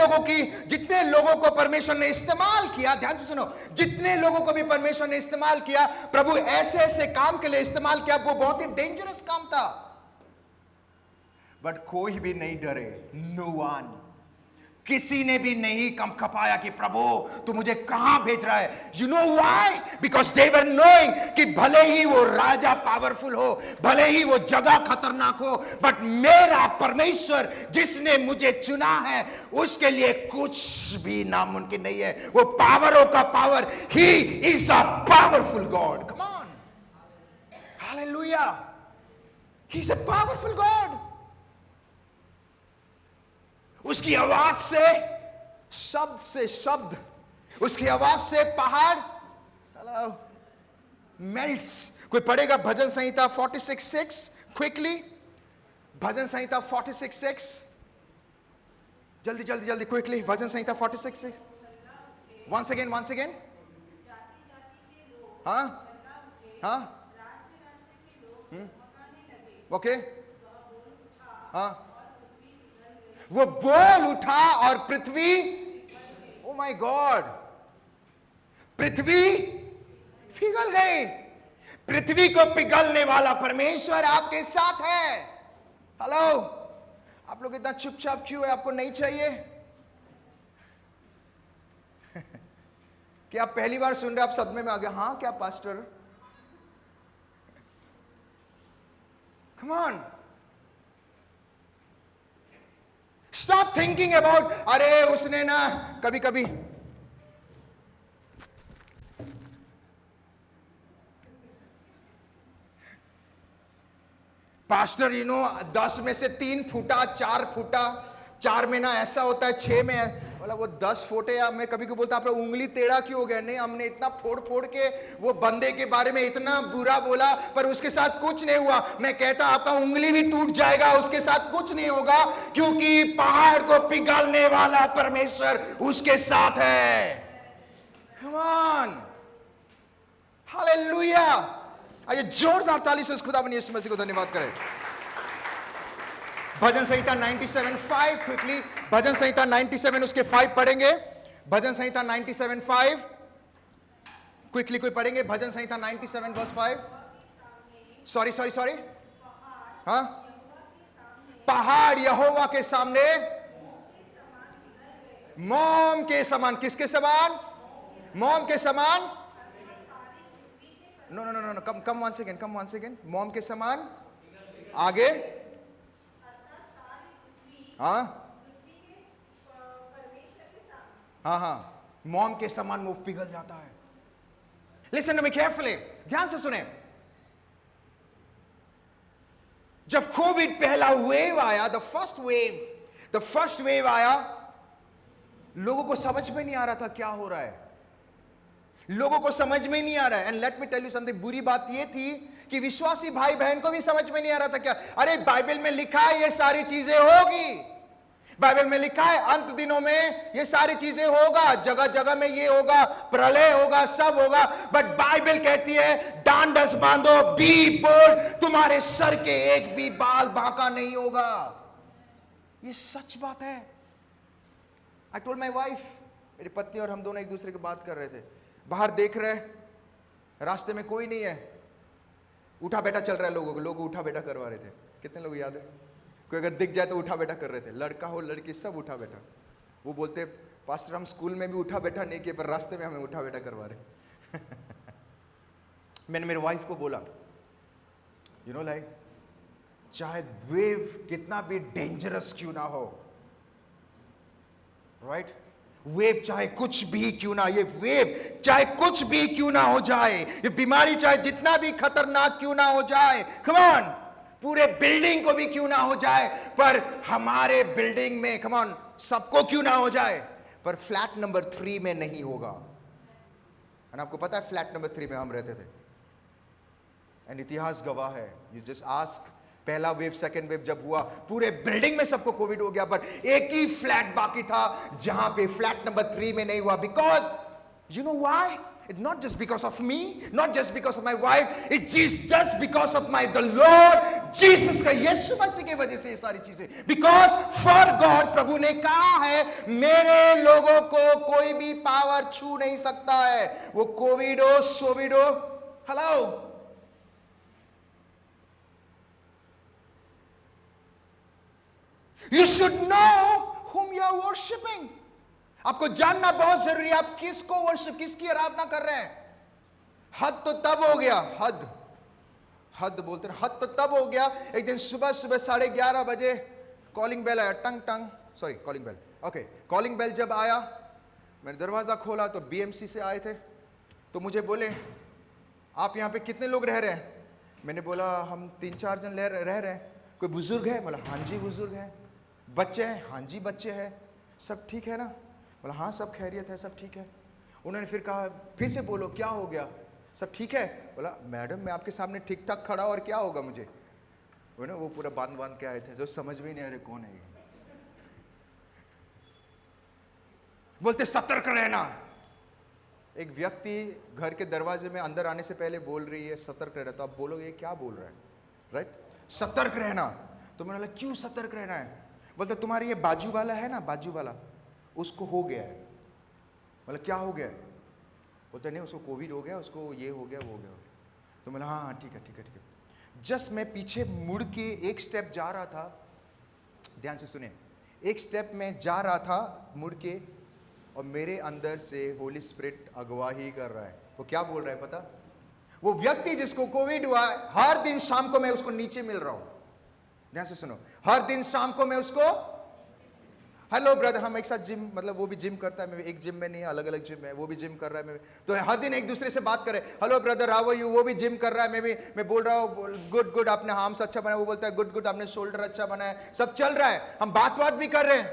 लोगों को परमेश्वर ने इस्तेमाल किया, ध्यान से सुनो, जितने लोगों को भी परमेश्वर ने इस्तेमाल किया, प्रभु ऐसे ऐसे काम के लिए इस्तेमाल किया, वो बहुत ही डेंजरस काम था। बट कोई भी नहीं डरे, नो वन, किसी ने भी नहीं कम खपाया कि प्रभु तू मुझे कहां भेज रहा है। You know why? Because they were knowing कि भले ही वो राजा पावरफुल हो, भले ही वो जगह खतरनाक हो, बट मेरा परमेश्वर जिसने मुझे चुना है, उसके लिए कुछ भी नामुमकिन नहीं है। वो पावरों का power, he is a powerful God. Come on, hallelujah, he is a powerful God. उसकी आवाज से शब्द, उसकी आवाज से पहाड़ मेल्ट्स। कोई पढ़ेगा भजन संहिता 46:6 क्विकली? भजन संहिता 46:6, जल्दी जल्दी जल्दी क्विकली। भजन संहिता 46:6, once again। हाँ हाँ, ओके, हाँ, वो बोल उठा और पृथ्वी, ओ माय गॉड, पृथ्वी पिघल गई। पृथ्वी को पिघलने वाला परमेश्वर आपके साथ है। हेलो, आप लोग इतना चुपचाप क्यों है? आपको नहीं चाहिए? क्या आप पहली बार सुन रहे? आप सदमे में आ गए? हाँ क्या pastor? Come on, stop thinking about, अरे उसने ना कभी कभी, पास्टर 10 में से 3 फूटा, 4 फूटा, 4 में ना ऐसा होता है, 6 में बोला वो 10 फोटे। या मैं कभी बोलता आप लोग उंगली टेढ़ा क्यों हो गया? नहीं, हमने इतना फोड़ फोड़ के वो बंदे के बारे में इतना बुरा बोला, पर उसके साथ कुछ नहीं हुआ। मैं कहता आपका उंगली भी टूट जाएगा, उसके साथ कुछ नहीं होगा, क्योंकि पहाड़ को पिघलने वाला परमेश्वर उसके साथ है। Come on, hallelujah. आइए जोरदार ताली से उस खुदावंद यीशु मसीह को धन्यवाद करें। भजन संहिता 97:5 क्विकली। भजन संहिता 97 उसके 5 पढ़ेंगे। भजन संहिता 97:5 क्विकली कोई पढ़ेंगे? भजन संहिता 97 वर्स 5। सॉरी, हाँ, पहाड़ यहोवा के सामने मोम के समान। किसके समान? मोम के समान। नो, कम वन सेकेंड। मोम के समान, आगे, हाँ, मोम के समान वो पिघल जाता है। लिसन टू मी केयरफुली, ध्यान से सुने। जब कोविड पहला वेव आया, द फर्स्ट वेव आया, लोगों को समझ में नहीं आ रहा था क्या हो रहा है। लोगों को समझ में नहीं आ रहा है। And let me tell you something, बुरी बात यह थी कि विश्वासी भाई बहन को भी समझ में नहीं आ रहा था क्या। अरे बाइबल में लिखा है ये सारी चीजें होगी, बाइबल में लिखा है अंत दिनों में ये सारी चीजें होगा, जगह जगह में ये होगा, प्रलय होगा, सब होगा। बट बाइबल कहती है डांडस बांधो, बी बोल्ड, तुम्हारे सर के एक भी बाल बांका नहीं होगा। ये सच बात है। आई टोल्ड माई वाइफ, मेरी पत्नी और हम दोनों एक दूसरे की बात कर रहे थे, बाहर देख रहे, रास्ते में कोई नहीं है, उठा बैठा चल रहा है, लोग उठा बैठा करवा रहे थे। कितने लोग याद है? कोई अगर दिख जाए तो उठा बैठा कर रहे थे, लड़का हो लड़की सब उठा बैठा। वो बोलते पास्टर हम स्कूल में भी उठा बैठा नहीं किए, पर रास्ते में हमें उठा बैठा करवा रहे। मैंने मेरे वाइफ को बोला, लाइक चाहे वेव कितना भी डेंजरस क्यों ना हो, राइट, वेव चाहे कुछ भी क्यों ना, ये वेव चाहे कुछ भी क्यों ना हो जाए, ये बीमारी चाहे जितना भी खतरनाक क्यों ना हो जाए, कम ऑन, पूरे बिल्डिंग को भी क्यों ना हो जाए, पर हमारे बिल्डिंग में कम ऑन सबको क्यों ना हो जाए, पर फ्लैट नंबर 3 में नहीं होगा। और आपको पता है फ्लैट नंबर 3 में हम रहते थे, एंड इतिहास गवाह है। यू जस्ट आस्क, पहला वेव सेकेंड वेव जब हुआ पूरे बिल्डिंग में सबको कोविड हो गया, बट एक ही फ्लैट बाकी था जहां पे फ्लैट नंबर 3 में नहीं हुआ। Because you know why? It's not just because of me, not just because of my wife, it's just because of the Lord Jesus का, यीशु मसीह की वजह से ये सारी चीजें। Because for God, प्रभु ने कहा है मेरे लोगों को कोई भी पावर छू नहीं सकता है, वो कोविड हो, सोविड हो। Hello, you should know whom you are worshiping. आपको जानना बहुत जरूरी है, आप किसको वर्शिप, किसकी आराधना कर रहे हैं। हद तो तब हो गया, हद बोलते हैं, हद तो तब हो गया। एक दिन सुबह 11:30 बजे कॉलिंग बेल आया, टंग टंग, sorry calling bell, okay, calling bell जब आया, मैंने दरवाजा खोला तो बीएमसी से आए थे। तो मुझे बोले आप यहाँ पे कितने लोग रह रहे हैं? मैंने बोला हम 3-4 जन रह रहे हैं। कोई बुजुर्ग है? बोला हाँ जी बुजुर्ग है। बच्चे हैं? हाँ जी बच्चे हैं। सब ठीक है ना? बोला हाँ सब खैरियत है, सब ठीक है। उन्होंने फिर कहा फिर से बोलो क्या हो गया, सब ठीक है? बोला मैडम मैं आपके सामने ठीक ठाक खड़ा और क्या होगा मुझे। वो पूरा बांध के आए थे, जो समझ में नहीं आ रहे कौन है ये। बोलते सतर्क रहना। एक व्यक्ति घर के दरवाजे में अंदर आने से पहले बोल रही है सतर्क रहना, तो आप बोलोगे क्या बोल रहा है, राइट? सतर्क रहना। तो मैंने बोला क्यों सतर्क रहना है? बोलते तुम्हारी ये बाजू वाला है ना, बाजू वाला, उसको हो गया है। मतलब क्या हो गया है? बोलते नहीं उसको कोविड हो गया, उसको ये हो गया, वो हो गया। तो मैंने हाँ ठीक है। जस्ट मैं पीछे मुड़ के एक स्टेप जा रहा था, ध्यान से सुने, एक स्टेप में जा रहा था मुड़ के, और मेरे अंदर से होली स्पिरिट अगवाही कर रहा है। वो क्या बोल रहा है पता? वो व्यक्ति जिसको कोविड हुआ, हर दिन शाम को मैं उसको नीचे मिल रहा हूं। ध्यान से सुनो, हर दिन शाम को मैं उसको, हेलो ब्रदर, हम एक साथ जिम, मतलब वो भी जिम करता है, मैं एक जिम में नहीं, अलग अलग जिम है, वो भी जिम कर रहा है, मैं तो हर दिन एक दूसरे से बात करें, hello brother how are you, वो भी जिम कर रहा है, मैं बोल रहा हूँ गुड आपने आर्म्स अच्छा बनाया, वो बोलता है गुड आपने शोल्डर अच्छा बनाया, सब चल रहा है, हम बात भी कर रहे हैं।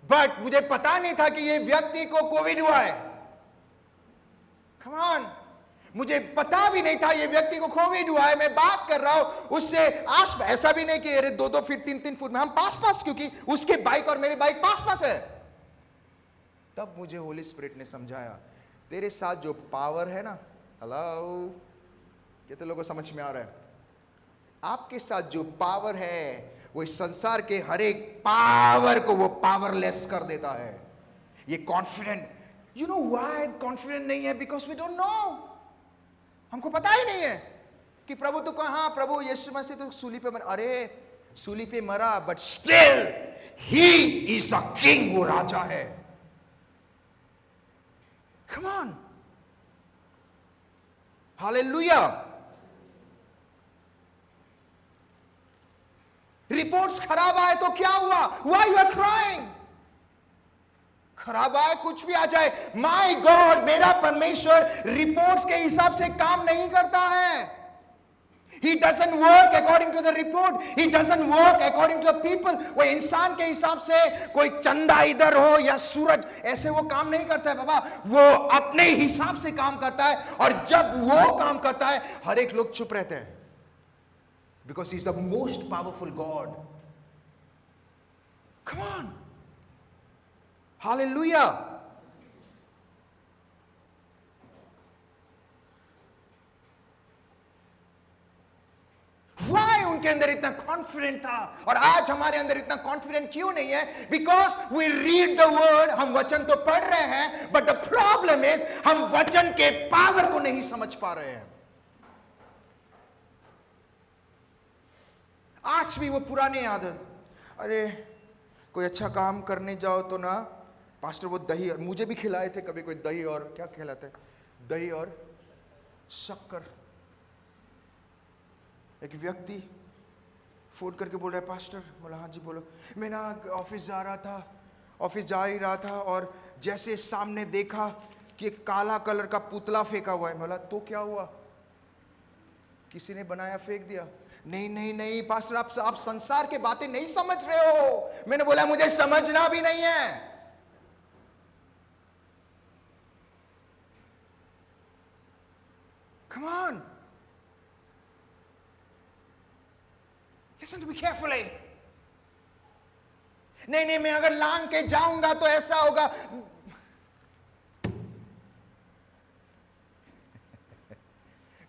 बट मुझे पता नहीं था कि ये व्यक्ति को कोविड हुआ है। कम ऑन, मुझे पता भी नहीं था ये व्यक्ति को कोविड हुआ है। मैं बात कर रहा हूं उससे आस, ऐसा भी नहीं कि अरे 2-2 फीट 3-3 फुट में, हम पास, क्योंकि उसके बाइक और मेरी बाइक पास है। तब मुझे होली स्पिरिट ने समझाया तेरे साथ जो पावर है ना, हेलो, कितने लोगों को समझ में आ रहा है? आपके साथ जो पावर है वो इस संसार के हर एक पावर को वो पावरलेस कर देता है। ये confident, you know why confident नहीं है? बिकॉज वी डोंट नो, हमको पता ही नहीं है कि प्रभु तो कहा, प्रभु यीशु मसीह तो सूली पे मरा, अरे सूली पे मरा, but still he is a king, वो राजा है। Come on, hallelujah. रिपोर्ट्स खराब आए तो क्या हुआ? Why you are crying? खराब आए कुछ भी आ जाए, माय गॉड, मेरा परमेश्वर रिपोर्ट्स के हिसाब से काम नहीं करता है। He doesn't work according to the report. He doesn't work according to the people. वो इंसान के हिसाब से, कोई चंदा इधर हो या सूरज, ऐसे वो काम नहीं करता है बाबा। वो अपने हिसाब से काम करता है, और जब वो काम करता है हर एक लोग चुप रहते हैं, because he is the most powerful God. Come on. Hallelujah. Why उनके अंदर इतना कॉन्फिडेंट था और आज हमारे अंदर इतना कॉन्फिडेंट क्यों नहीं है? Because we read the word, हम वचन तो पढ़ रहे हैं, बट द प्रॉब्लम इज हम वचन के पावर को नहीं समझ पा रहे हैं। आज भी वो पुराने आदत, अरे कोई अच्छा काम करने जाओ तो ना पास्टर वो दही, और मुझे भी खिलाए थे कभी कोई दही और क्या खिलाते हैं, दही और शक्कर। एक व्यक्ति फोन करके बोल रहा है पास्टर, बोला हाँ जी बोलो, मैं ना ऑफिस जा ही रहा था और जैसे सामने देखा कि एक काला कलर का पुतला फेंका हुआ है। बोला तो क्या हुआ? किसी ने बनाया फेंक दिया? नहीं नहीं नहीं पास्टर, आप संसार के बातें नहीं समझ रहे हो। मैंने बोला मुझे समझना भी नहीं है। Come on. Listen to me carefully. नहीं नहीं, मैं अगर लांग के जाऊंगा तो ऐसा होगा।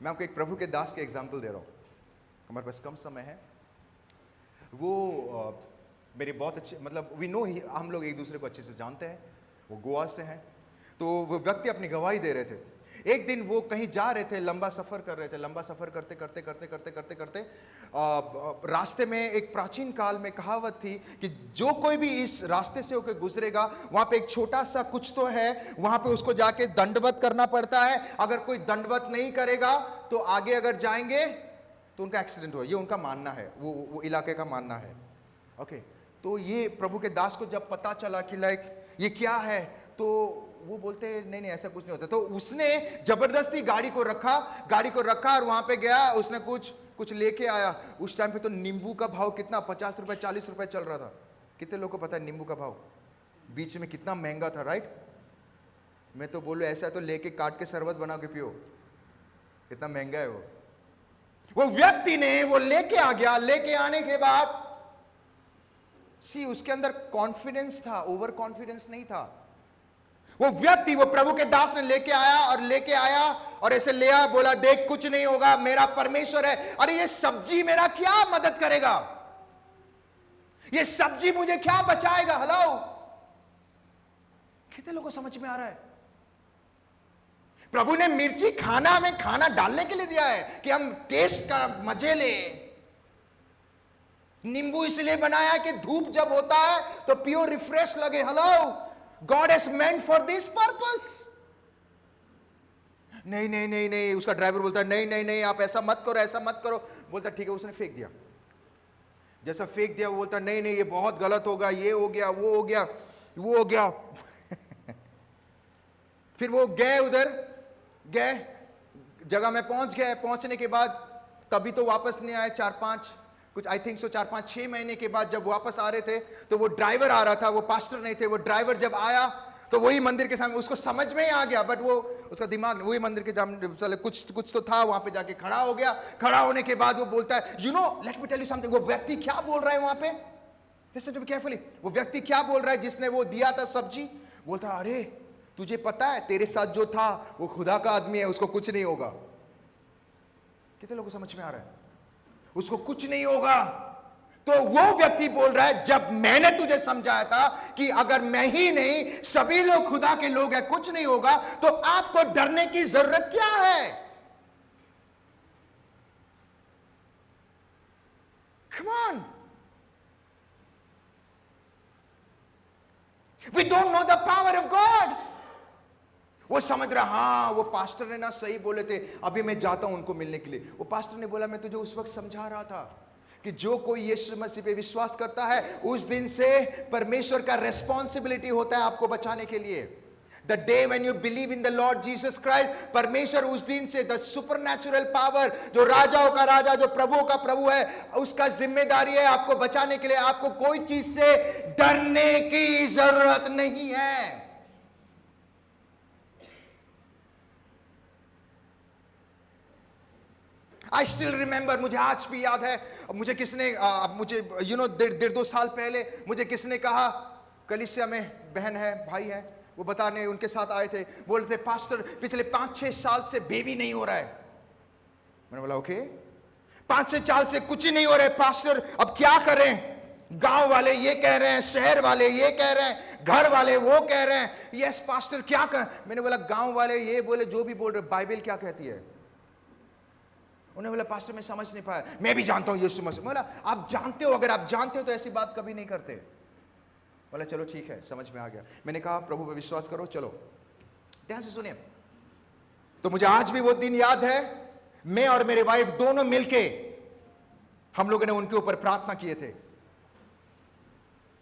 मैं आपको एक प्रभु के दास के एग्जाम्पल दे रहा हूं। हमारे पास कम समय है। वो मेरे बहुत अच्छे, मतलब वी नो, हम लोग एक दूसरे को अच्छे से जानते हैं। वो गोवा से हैं। तो वो व्यक्ति अपनी गवाही दे रहे थे। एक दिन वो कहीं जा रहे थे, लंबा सफर कर रहे थे। लंबा सफर करते करते करते करते करते करते रास्ते में एक प्राचीन काल में कहावत थी कि जो कोई भी इस रास्ते से होकर गुजरेगा, वहां पे एक छोटा सा कुछ तो है, वहां पे उसको जाके दंडवत करना पड़ता है। अगर कोई दंडवत नहीं करेगा तो आगे अगर जाएंगे तो उनका एक्सीडेंट हुआ। ये उनका मानना है, वो इलाके का मानना है। ओके, तो ये प्रभु के दास को जब पता चला कि लाइक ये क्या है, तो वो बोलते नहीं नहीं ऐसा कुछ नहीं होता। तो उसने जबरदस्ती गाड़ी को रखा और वहां पे गया। उसने कुछ लेके आया। उस टाइम पे तो नींबू का भाव कितना, 50 रुपए 40 रुपए चल रहा था। कितने लोगों को पता है नींबू का भाव बीच में कितना महंगा था, राइट? मैं तो बोलूं ऐसा तो लेके काट के शरबत बना के पियो, कितना महंगा है वो व्यक्ति ने वो लेके आ गया। लेके आने के बाद उसके अंदर कॉन्फिडेंस था, ओवर कॉन्फिडेंस नहीं था। वो व्यक्ति, वो प्रभु के दास ने लेके आया और ऐसे ले आया, बोला देख कुछ नहीं होगा, मेरा परमेश्वर है। अरे ये सब्जी मेरा क्या मदद करेगा, ये सब्जी मुझे क्या बचाएगा? हेलो, कितने लोगों को समझ में आ रहा है? प्रभु ने मिर्ची खाना डालने के लिए दिया है कि हम टेस्ट का मजे ले। नींबू इसलिए बनाया कि धूप जब होता है तो पियो, रिफ्रेश लगे। Hello, God has meant for this purpose. नहीं नहीं नहीं नहीं, उसका ड्राइवर बोलता है नहीं नहीं नहीं आप ऐसा मत करो। बोलता ठीक है, उसने फेंक दिया। जैसा फेंक दिया वो बोलता नहीं नहीं ये बहुत गलत होगा, ये हो गया, वो हो गया। फिर वो गए जगह में पहुंचने के बाद तभी तो वापस नहीं आए। 4-5-6 महीने के बाद जब वापस आ रहे थे तो वो ड्राइवर आ रहा था, वो पास्टर नहीं थे। वो ड्राइवर जब आया तो वही मंदिर के सामने, उसको समझ में ही आ गया, बट वो उसका दिमाग वही मंदिर के सामने कुछ तो था, वहां पे जाके खड़ा हो गया। खड़ा होने के बाद वो बोलता है you know let me tell you something. वो व्यक्ति क्या बोल रहा है वहां पे, लिसन टू मी केयरफुली। वो व्यक्ति क्या बोल रहा है जिसने वो दिया था सब्जी? बोलता अरे तुझे पता है तेरे साथ जो था वो खुदा का आदमी है, उसको कुछ नहीं होगा। कितने लोगों को समझ में आ रहा है? उसको कुछ नहीं होगा। तो वो व्यक्ति बोल रहा है जब मैंने तुझे समझाया था कि अगर मैं ही नहीं सभी लोग खुदा के लोग हैं, कुछ नहीं होगा, तो आपको डरने की जरूरत क्या है? Come on. We don't know the power of God. वो समझ रहा हाँ वो पास्टर ने ना सही बोले थे, अभी मैं जाता हूं उनको मिलने के लिए। वो पास्टर ने बोला मैं तुझे उस वक्त समझा रहा था कि जो कोई यीशु मसीह पे विश्वास करता है उस दिन से परमेश्वर का रेस्पॉन्सिबिलिटी होता है आपको बचाने के लिए। The day when you believe in the Lord Jesus Christ, परमेश्वर उस दिन से द सुपरनैचुरल पावर, जो राजाओं का राजा, जो प्रभुओं का प्रभु है, उसका जिम्मेदारी है आपको बचाने के लिए। आपको कोई चीज से डरने की जरूरत नहीं है। आई स्टिल रिमेंबर, मुझे आज भी याद है, मुझे किसने मुझे यू नो 1.5-2 साल पहले मुझे किसने कहा, कलीसिया में बहन है, भाई है, वो बताने उनके साथ आए थे, बोल रहे थे पास्टर पिछले 5-6 साल से बेबी नहीं हो रहा है। मैंने बोला ओके, 5-6 साल से कुछ ही नहीं हो रहा है पास्टर, अब क्या करें? गांव वाले ये कह रहे हैं, शहर वाले ये कह रहे हैं, घर वाले वो कह रहे हैं, यस पास्टर क्या कर। मैंने बोला गांव वाले ये बोले जो भी बोल रहे, बाइबल क्या कहती है? उन्होंने बोला पास्टर मैं समझ नहीं पाया। मैं भी जानता हूं यीशु मसीह। बोला आप जानते हो, अगर आप जानते हो तो ऐसी बात कभी नहीं करते। बोला चलो ठीक है, समझ में आ गया। मैंने कहा प्रभु पे विश्वास करो, चलो ध्यान से सुनिए। तो मुझे आज भी वो दिन याद है, मैं और मेरे वाइफ दोनों मिलके हम लोगों ने उनके ऊपर प्रार्थना किए थे।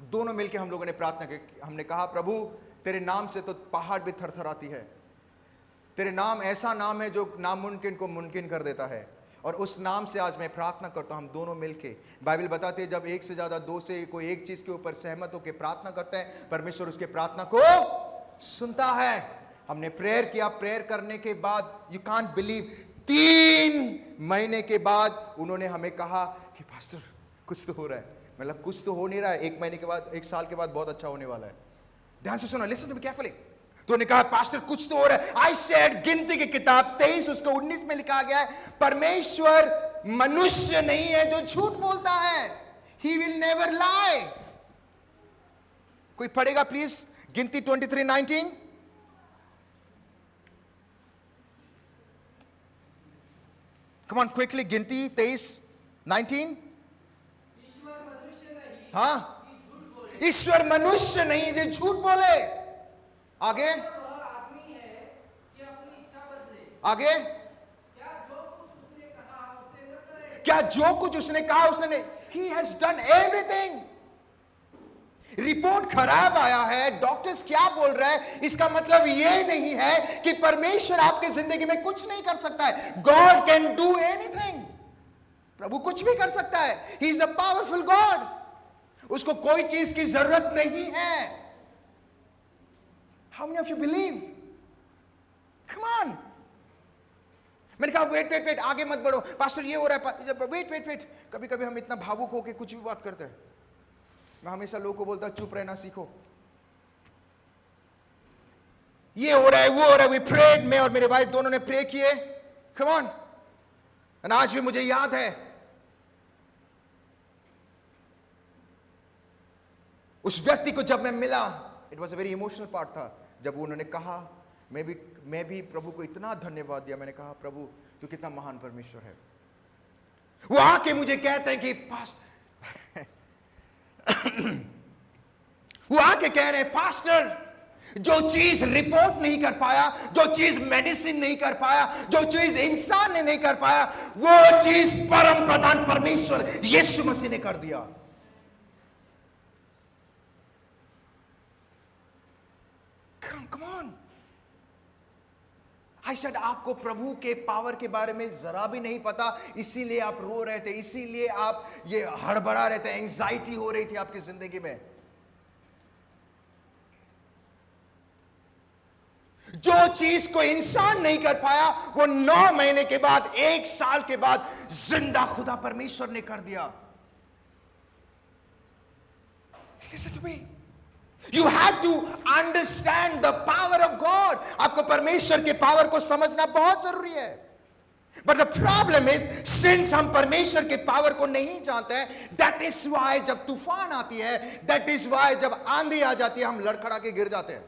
दोनों मिलके हम लोगों ने प्रार्थना की। हमने कहा प्रभु तेरे नाम से तो पहाड़ भी थरथराती है, तेरे नाम ऐसा नाम है जो नामुमकिन को मुमकिन कर देता है, और उस नाम से आज मैं प्रार्थना करता हूं, हम दोनों मिलके। बाइबल बताते हैं जब एक से ज्यादा दो से कोई एक चीज के ऊपर सहमत होकर प्रार्थना करता है, परमेश्वर उसके प्रार्थना को सुनता है। हमने प्रेयर किया, प्रेयर करने के बाद यू कांट बिलीव 3 महीने के बाद उन्होंने हमें कहा कि पास्टर कुछ तो हो रहा है। मतलब कुछ तो हो नहीं रहा है, 1 महीने के बाद, 1 साल के बाद बहुत अच्छा होने वाला है। ध्यान से सुनो, लिसन टू मी केयरफुली। तो उन्होंने कहा पास्टर कुछ तो हो रहा है। आई सेड, गिनती की किताब 23 उसको 19 में लिखा गया है, परमेश्वर मनुष्य नहीं है जो झूठ बोलता है। ही विल नेवर लाई। कोई पढ़ेगा प्लीज गिनती 23:19। कम ऑन क्विकली, गिनती 23:19। ईश्वर मनुष्य नहीं हाँ, कि झूठ बोले, ईश्वर मनुष्य नहीं जो झूठ बोले। आगे वह आदमी है कि अपनी इच्छा बदले। आगे, क्या जो कुछ उसने कहा उसे न करे। क्या जो कुछ उसने कहा उसने, he has done everything. Report खराब आया है, डॉक्टर्स क्या बोल रहे हैं, इसका मतलब यह नहीं है कि परमेश्वर आपकी जिंदगी में कुछ नहीं कर सकता है। God can do anything. प्रभु कुछ भी कर सकता है। He is the powerful God. उसको कोई चीज की जरूरत नहीं है। How many of you believe? Come on. मैंने कहा वेट वेट वेट, आगे मत बढ़ो पास्टर, ये हो रहा है, वेट वेट वेट। कभी कभी हम इतना भावुक होकर कुछ भी बात करते हैं। मैं हमेशा लोगों को बोलता चुप रहना सीखो। ये हो रहा है, वो हो रहा है। वी प्रेड, मैं और मेरे वाइफ दोनों ने प्रे किए। Come on. और आज भी मुझे याद है उस व्यक्ति को जब मैं मिला, it was a very emotional part था जब उन्होंने कहा, मैं भी प्रभु को इतना धन्यवाद दिया। मैंने कहा प्रभु तू कितना महान परमेश्वर है। वो आके मुझे कहते हैं कि वो आके कह रहे हैं पास्टर, जो चीज रिपोर्ट नहीं कर पाया, जो चीज मेडिसिन नहीं कर पाया, जो चीज इंसान ने नहीं कर पाया, वो चीज परम प्रधान परमेश्वर यीशु मसीह ने कर दिया। Come on. I said, आपको प्रभु के पावर के बारे में जरा भी नहीं पता, इसीलिए आप रो रहे थे, इसीलिए आप ये हड़बड़ा रहे थे, एंजाइटी हो रही थी आपकी जिंदगी में। जो चीज को इंसान नहीं कर पाया, वो 9 महीने के बाद, 1 साल के बाद जिंदा खुदा परमेश्वर ने कर दिया। Listen to me. You have to understand the power of God. आपको परमेश्वर के पावर को समझना बहुत जरूरी है। But the problem is, since हम परमेश्वर के पावर को नहीं जानते हैं, that is why जब तूफान आती है, that is why जब आंधी आ जाती है, हम लड़खड़ा के गिर जाते हैं।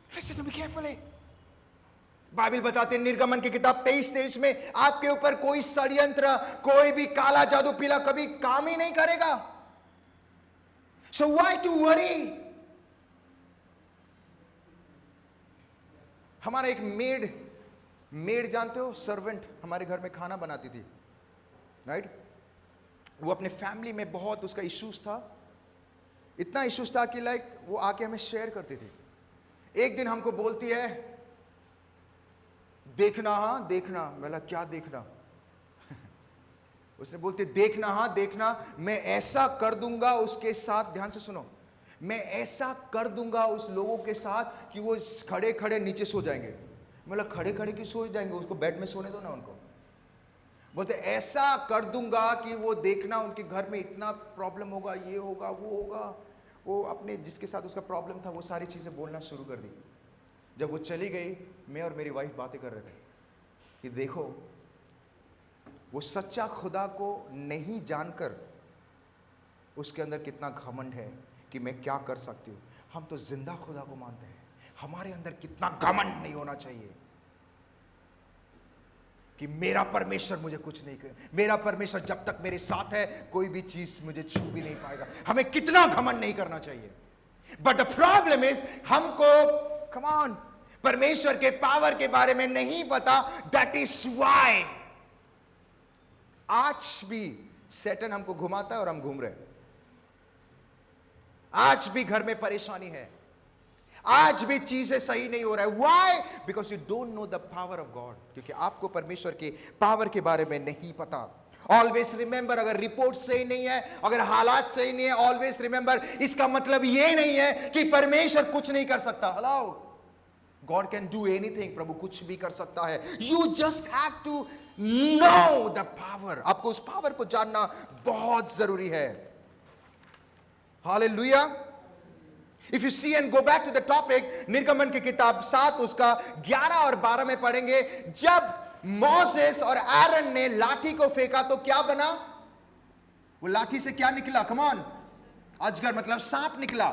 Listen to me carefully. Bible बताते हैं निर्गमन की किताब 23:23 में, आपके ऊपर कोई षड्यंत्र, कोई भी काला जादू पीला कभी काम ही नहीं करेगा। So why to worry? हमारा एक मेड जानते हो, सर्वेंट हमारे घर में खाना बनाती थी, राइट? वो अपने फैमिली में बहुत उसका इश्यूज था, इतना इश्यूज था कि लाइक वो आके हमें शेयर करती थी। एक दिन हमको बोलती है देखना, हाँ देखना। मैं क्या देखना? उसने बोलती देखना, हाँ देखना, मैं ऐसा कर दूंगा उसके साथ। ध्यान से सुनो, मैं ऐसा कर दूंगा उस लोगों के साथ कि वो खड़े खड़े नीचे सो जाएंगे। मतलब खड़े खड़े क्यों सो जाएंगे, उसको बेड में सोने दो ना उनको। बोलते ऐसा कर दूंगा कि वो देखना उनके घर में इतना प्रॉब्लम होगा, ये होगा वो होगा। वो अपने जिसके साथ उसका प्रॉब्लम था वो सारी चीज़ें बोलना शुरू कर दी। जब वो चली गई, मैं और मेरी वाइफ बातें कर रहे थे कि देखो वो सच्चा खुदा को नहीं जानकर उसके अंदर कितना घमंड है कि मैं क्या कर सकती हूँ। हम तो जिंदा खुदा को मानते हैं, हमारे अंदर कितना घमंड नहीं होना चाहिए कि मेरा परमेश्वर मुझे कुछ नहीं करे, मेरा परमेश्वर जब तक मेरे साथ है कोई भी चीज मुझे छू भी नहीं पाएगा। हमें कितना घमंड नहीं करना चाहिए। बट द प्रॉब्लम इज हमको कम ऑन परमेश्वर के पावर के बारे में नहीं पता। दैट इज व्हाई आज भी सैटन हमको घुमाता है और हम घूम रहे हैं। आज भी घर में परेशानी है, आज भी चीजें सही नहीं हो रहा है। Why? Because you don't know the power of God, क्योंकि आपको परमेश्वर के पावर के बारे में नहीं पता। ऑलवेज रिमेंबर, अगर रिपोर्ट सही नहीं है, अगर हालात सही नहीं है, ऑलवेज रिमेंबर, इसका मतलब यह नहीं है कि परमेश्वर कुछ नहीं कर सकता। Hello, God can do anything, प्रभु कुछ भी कर सकता है। You just have to know the power, आपको उस पावर को जानना बहुत जरूरी है। Hallelujah. If you see and go back to the topic, निर्गमन की किताब 7 उसका 11 और 12 में पढ़ेंगे। जब मोसेस और आरन ने लाठी को फेंका तो क्या बना? वो लाठी से क्या निकला? कम ऑन, अजगर मतलब सांप निकला।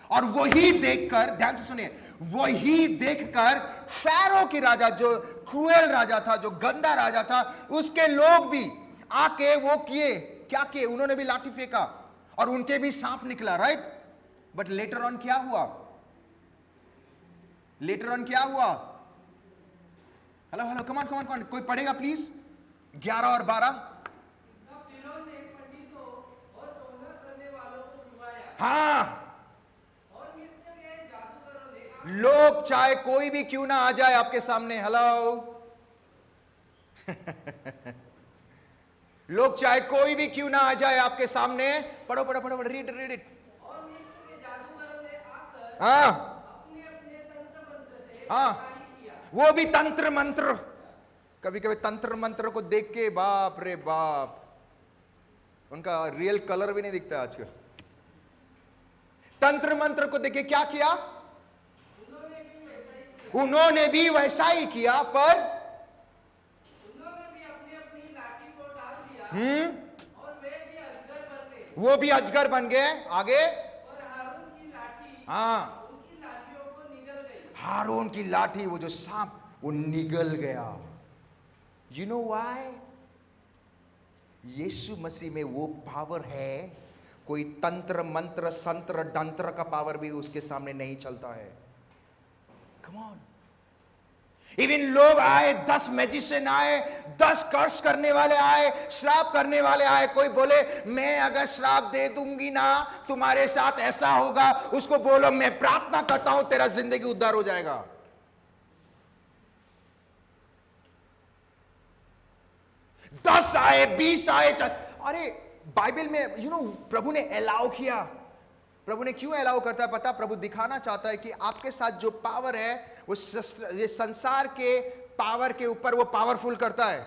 और वही देखकर, ध्यान से सुनिए, वही देखकर फैरो की राजा, जो क्रूएल राजा था, जो गंदा राजा था, उसके लोग भी आके वो किए, क्या किए? उन्होंने भी लाठी फेंका और उनके भी सांप निकला, राइट? बट लेटर ऑन क्या हुआ? लेटर ऑन क्या हुआ? हेलो हेलो, कमान कमान कमान, कोई पढ़ेगा प्लीज? 11 और 12। तब फिरौन ने पंडितों और टोना करने वालों को बुलवाया, हाँ, और मिस्र के जादूगरों ने लोग चाहे कोई भी क्यों ना आ जाए आपके सामने, हेलो लोग चाहे कोई भी क्यों ना आ जाए आपके सामने, पढ़ो पढ़ो पढ़ो, रीड रीड इट। और मिस्र के जादूगरों ने आकर हाँ अपने अपने तंत्र मंत्र से हाँ, बुराई किया। वो भी तंत्र मंत्र। कभी कभी तंत्र मंत्र को देख के बाप रे बाप, उनका रियल कलर भी नहीं दिखता आजकल। तंत्र मंत्र को देख के क्या किया? उन्होंने भी वैसा ही किया, पर उन्होंने भी अपनी अपनी लाठी को डाल दिया, और वे भी अजगर बन गए। वो भी अजगर बन गए। आगे, और हारून की लाठी हाँ, उनकी लाठियों को निगल गई। हारून की लाठी, वो जो सांप, वो निगल गया। You know why? Yeshu Masih में वो पावर है, कोई तंत्र मंत्र संत्र डंत्र का पावर भी उसके सामने नहीं चलता है। कम ऑन, इवन लोग आए, 10 मैजिशियन आए, 10 कर्स करने वाले आए, श्राप करने वाले आए। कोई बोले मैं अगर श्राप दे दूंगी ना तुम्हारे साथ ऐसा होगा, उसको बोलो मैं प्रार्थना करता हूं तेरा जिंदगी उद्धार हो जाएगा। 10 आए, 20 आए, अरे बाइबल में यू नो प्रभु ने अलाउ किया। प्रभु ने क्यों अलाउ करता है पता? प्रभु दिखाना चाहता है कि आपके साथ जो पावर है वो ये संसार के पावर के ऊपर वो पावरफुल करता है,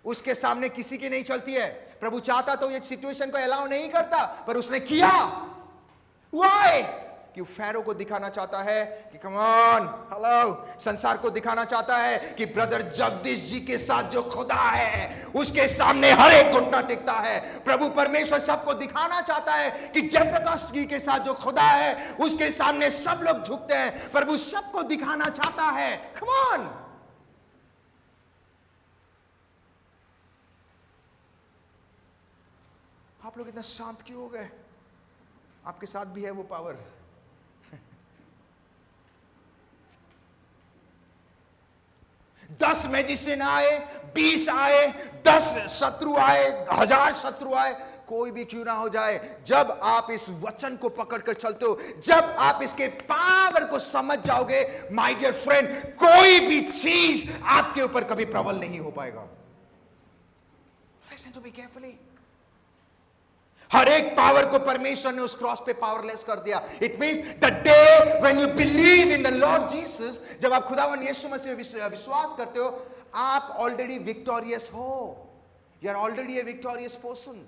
उसके सामने किसी की नहीं चलती है। प्रभु चाहता तो ये सिचुएशन को अलाउ नहीं करता, पर उसने किया। व्हाई? कि फैरो को दिखाना चाहता है कि कम ऑन, हेलो, संसार को दिखाना चाहता है कि ब्रदर जगदीश जी के साथ जो खुदा है उसके सामने हर एक घुटना टिकता है। प्रभु परमेश्वर सबको दिखाना चाहता है कि जयप्रकाश जी के साथ जो खुदा है उसके सामने सब लोग झुकते हैं। प्रभु सबको दिखाना चाहता है। कम ऑन, आप लोग इतना शांत क्यों हो गए? आपके साथ भी है वो पावर। दस मैजिशियन आए, 20 आए, 10 शत्रु आए, 1000 शत्रु आए, कोई भी क्यों ना हो जाए, जब आप इस वचन को पकड़कर चलते हो, जब आप इसके पावर को समझ जाओगे, माय डियर फ्रेंड, कोई भी चीज आपके ऊपर कभी प्रबल नहीं हो पाएगा। Listen to me carefully. हर एक पावर को परमेश्वर ने उस क्रॉस पे पावरलेस कर दिया। It means the day when you believe in the Lord Jesus, जब आप खुदावन यीशु मसीह में विश्वास करते हो, आप ऑलरेडी विक्टोरियस हो। You are already a victorious person.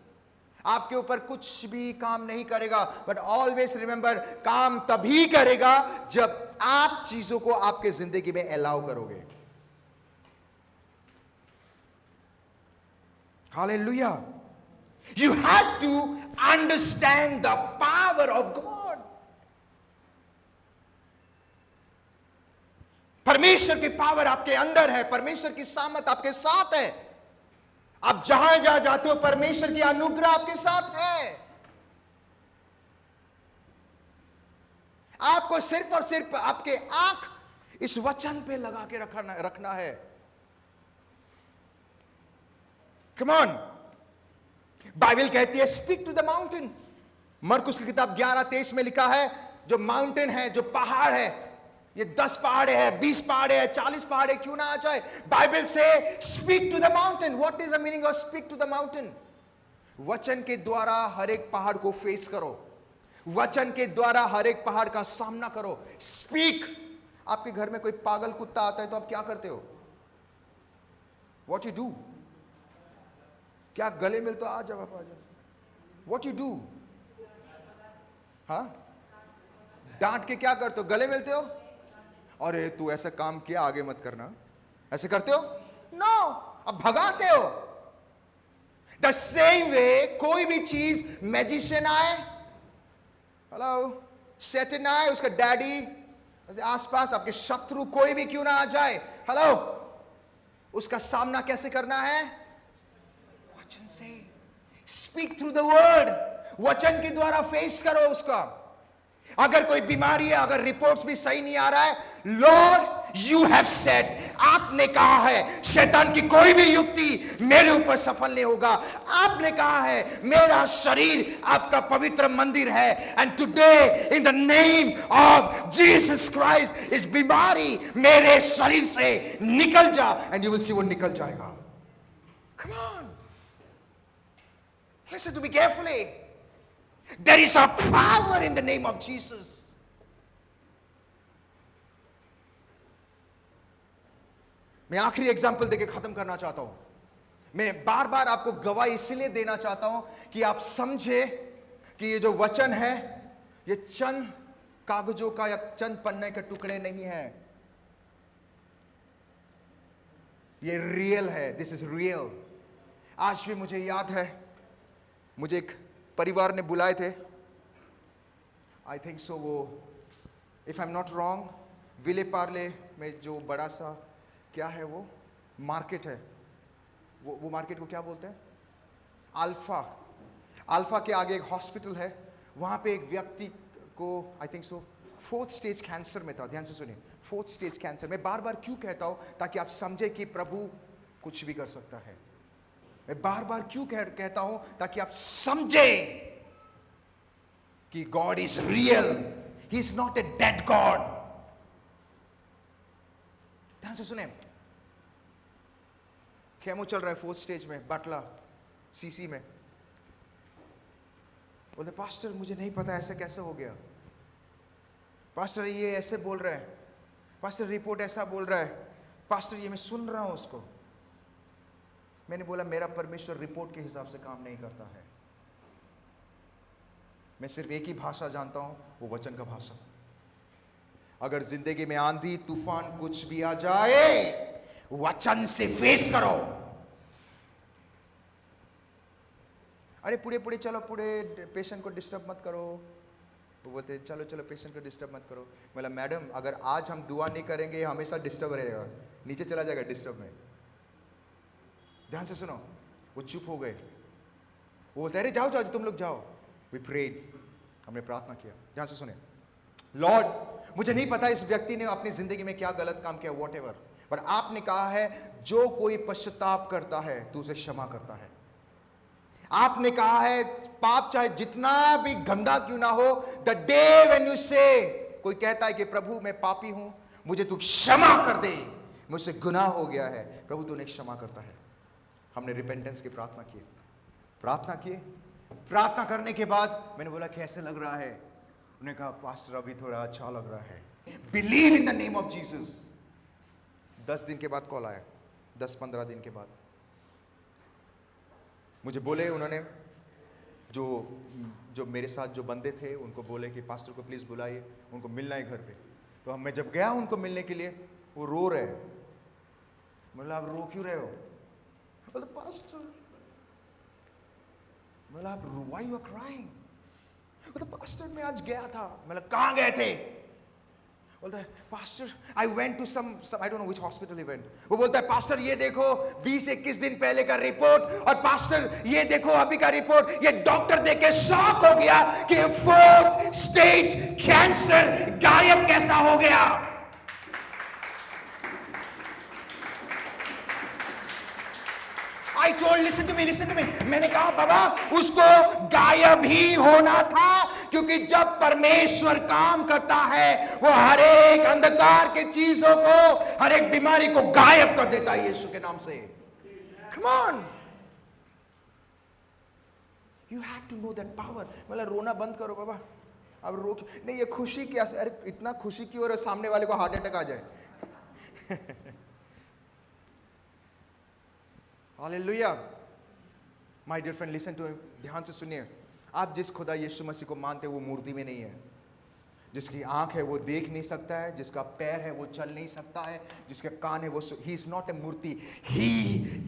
आपके ऊपर कुछ भी काम नहीं करेगा, बट ऑलवेज रिमेंबर, काम तभी करेगा जब आप चीजों को आपके जिंदगी में अलाउ करोगे। Hallelujah. You have to understand the power of God. परमेश्वर की पावर आपके अंदर है, परमेश्वर की सामर्थ आपके साथ है। आप जहां जहां जाते हो परमेश्वर की अनुग्रह आपके साथ है। आपको सिर्फ और सिर्फ आपके आंख इस वचन पे लगा के रखना है। Come on, बाइबल कहती है स्पीक टू द माउंटेन। मरकुस की किताब 11:23 में लिखा है, जो माउंटेन है, जो पहाड़ है, ये 10 पहाड़ है, 20 पहाड़ है, 40 पहाड़ है, क्यों ना आ जाए, बाइबल से speak to the mountain. What is the meaning of speak to the mountain? वचन के द्वारा हर एक पहाड़ को फेस करो, वचन के द्वारा हर एक पहाड़ का सामना करो. स्पीक. आपके घर में कोई पागल कुत्ता आता है तो आप क्या करते हो? What you do? क्या गले मिलते हो? आ जाओ, आ जाओ. What you do? हाँ, डांट के क्या करते हो? गले मिलते हो? अरे तू ऐसा काम किया, आगे मत करना, ऐसे करते हो? नो, अब भगाते हो. द सेम वे कोई भी चीज, मैजिशियन आए, हेलो, सैटन आए, उसका डैडी, आसपास आपके शत्रु कोई भी क्यों ना आ जाए, हेलो, उसका सामना कैसे करना है? वचन से. Speak through the word. वचन के द्वारा फेस करो उसका. अगर कोई बीमारी है, अगर रिपोर्ट्स भी सही नहीं आ रहा है, लॉर्ड यू हैव सेड, आपने कहा है शैतान की कोई भी युक्ति मेरे ऊपर सफल नहीं होगा. आपने कहा है मेरा शरीर आपका पवित्र मंदिर है. And today in the name of Jesus Christ, इस बीमारी मेरे शरीर से निकल जा. एंड यू विल सी, वो निकल जाएगा. Come on, listen to me carefully. There is a power in the name of Jesus. मैं आखिरी एग्जाम्पल देके खत्म करना चाहता हूं. मैं बार बार आपको गवाही इसलिए देना चाहता हूं कि आप समझे कि ये जो वचन है, ये चंद कागजों का या चंद पन्ने के टुकड़े नहीं है. ये रियल है. This is real. आज भी मुझे याद है, मुझे एक परिवार ने बुलाए थे. आई थिंक सो, वो, if I am not wrong, Vile Parle में जो बड़ा सा क्या है वो मार्केट है, वो मार्केट को क्या बोलते हैं? अल्फा. अल्फा के आगे एक हॉस्पिटल है. वहां पे एक व्यक्ति को, आई थिंक सो, 4th स्टेज कैंसर में था. ध्यान से सुनिए, 4th स्टेज कैंसर. मैं बार बार क्यों कहता हूं? ताकि आप समझे कि प्रभु कुछ भी कर सकता है. मैं बार बार क्यों कहता हूं? ताकि आप समझे कि God is real. He is not a dead God. ध्यान से सुने. केमो चल रहा है 4th स्टेज में, बाटला सीसी में. बोलते पास्टर मुझे नहीं पता ऐसे कैसे हो गया. पास्टर ये ऐसे बोल रहा है, पास्टर रिपोर्ट ऐसा बोल रहा है, पास्टर ये मैं सुन रहा हूं उसको. मैंने बोला मेरा परमेश्वर रिपोर्ट के हिसाब से काम नहीं करता है. मैं सिर्फ एक ही भाषा जानता हूं, वो वचन का भाषा. अगर जिंदगी में आंधी तूफान कुछ भी आ जाए, वचन से फेस करो. अरे पुड़े चलो, पुड़े पेशेंट को डिस्टर्ब मत करो. वो बोलते चलो पेशेंट को डिस्टर्ब मत करो. बोला मैडम अगर आज हम दुआ नहीं करेंगे हमेशा डिस्टर्ब रहेगा, नीचे चला जाएगा डिस्टर्ब में. ध्यान से सुनो. वो चुप हो गए. वो बोलते अरे जाओ तुम लोग जाओ. वी प्रेड, हमने प्रार्थना किया. ध्यान से सुने. लॉर्ड मुझे नहीं पता इस व्यक्ति ने अपनी जिंदगी में क्या गलत काम किया, वॉट एवर, पर आपने कहा है जो कोई पश्चाताप करता है तू उसे क्षमा करता है. आपने कहा है पाप चाहे जितना भी गंदा क्यों ना हो, द डे व्हेन यू से, कोई कहता है कि प्रभु मैं पापी हूं, मुझे तू क्षमा कर दे, मुझसे गुनाह हो गया है, प्रभु तूने क्षमा करता है. हमने रिपेंटेंस की प्रार्थना की. प्रार्थना करने के बाद मैंने बोला कैसे लग रहा है? उन्होंने कहा पास्टर अभी थोड़ा अच्छा लग रहा है. Believe in the name of Jesus. 10 दिन के बाद कॉल आया, 10-15 दिन के बाद मुझे बोले, उन्होंने जो मेरे साथ जो बंदे थे उनको बोले कि पास्टर को प्लीज़ बुलाइए, उनको मिलना है घर पे. तो मैं जब गया उनको मिलने के लिए, वो रो रहे हैं. मतलब आप रो क्यों रहे हो? बोले पास्टर. मतलब आप व्हाई यू आर क्राइंग? बोले पास्टर मैं आज गया था. मतलब कहाँ गए थे? बोलता है pastor I went to some I don't know which hospital he went. वो बोलता है पास्टर ये देखो 20-21 दिन पहले का रिपोर्ट, और पास्टर ये देखो अभी का रिपोर्ट. ये डॉक्टर देख के शॉक हो गया कि 4th स्टेज कैंसर गायब कैसा हो गया. I told listen to me. मैंने कहा बाबा उसको गायब ही होना था क्योंकि जब परमेश्वर काम करता है वो हर एक अंधकार के चीजों को, हर एक बीमारी को गायब कर देता है यीशु के नाम से। Come on, you have to know that power। मतलब रोना बंद करो बाबा, अब रो नहीं, ये खुशी क्या, अरे इतना खुशी क्यों हो रहा है सामने वाले को हार्ट अटैक आ जाए। Hallelujah. My dear friend, listen to, ध्यान से सुनिए। आप जिस खुदा यीशु मसीह को मानते हैं वो मूर्ति में नहीं है। जिसकी आंख है वो देख नहीं सकता है, जिसका पैर है वो चल नहीं सकता है, जिसके कान है वो, he is not a murti, he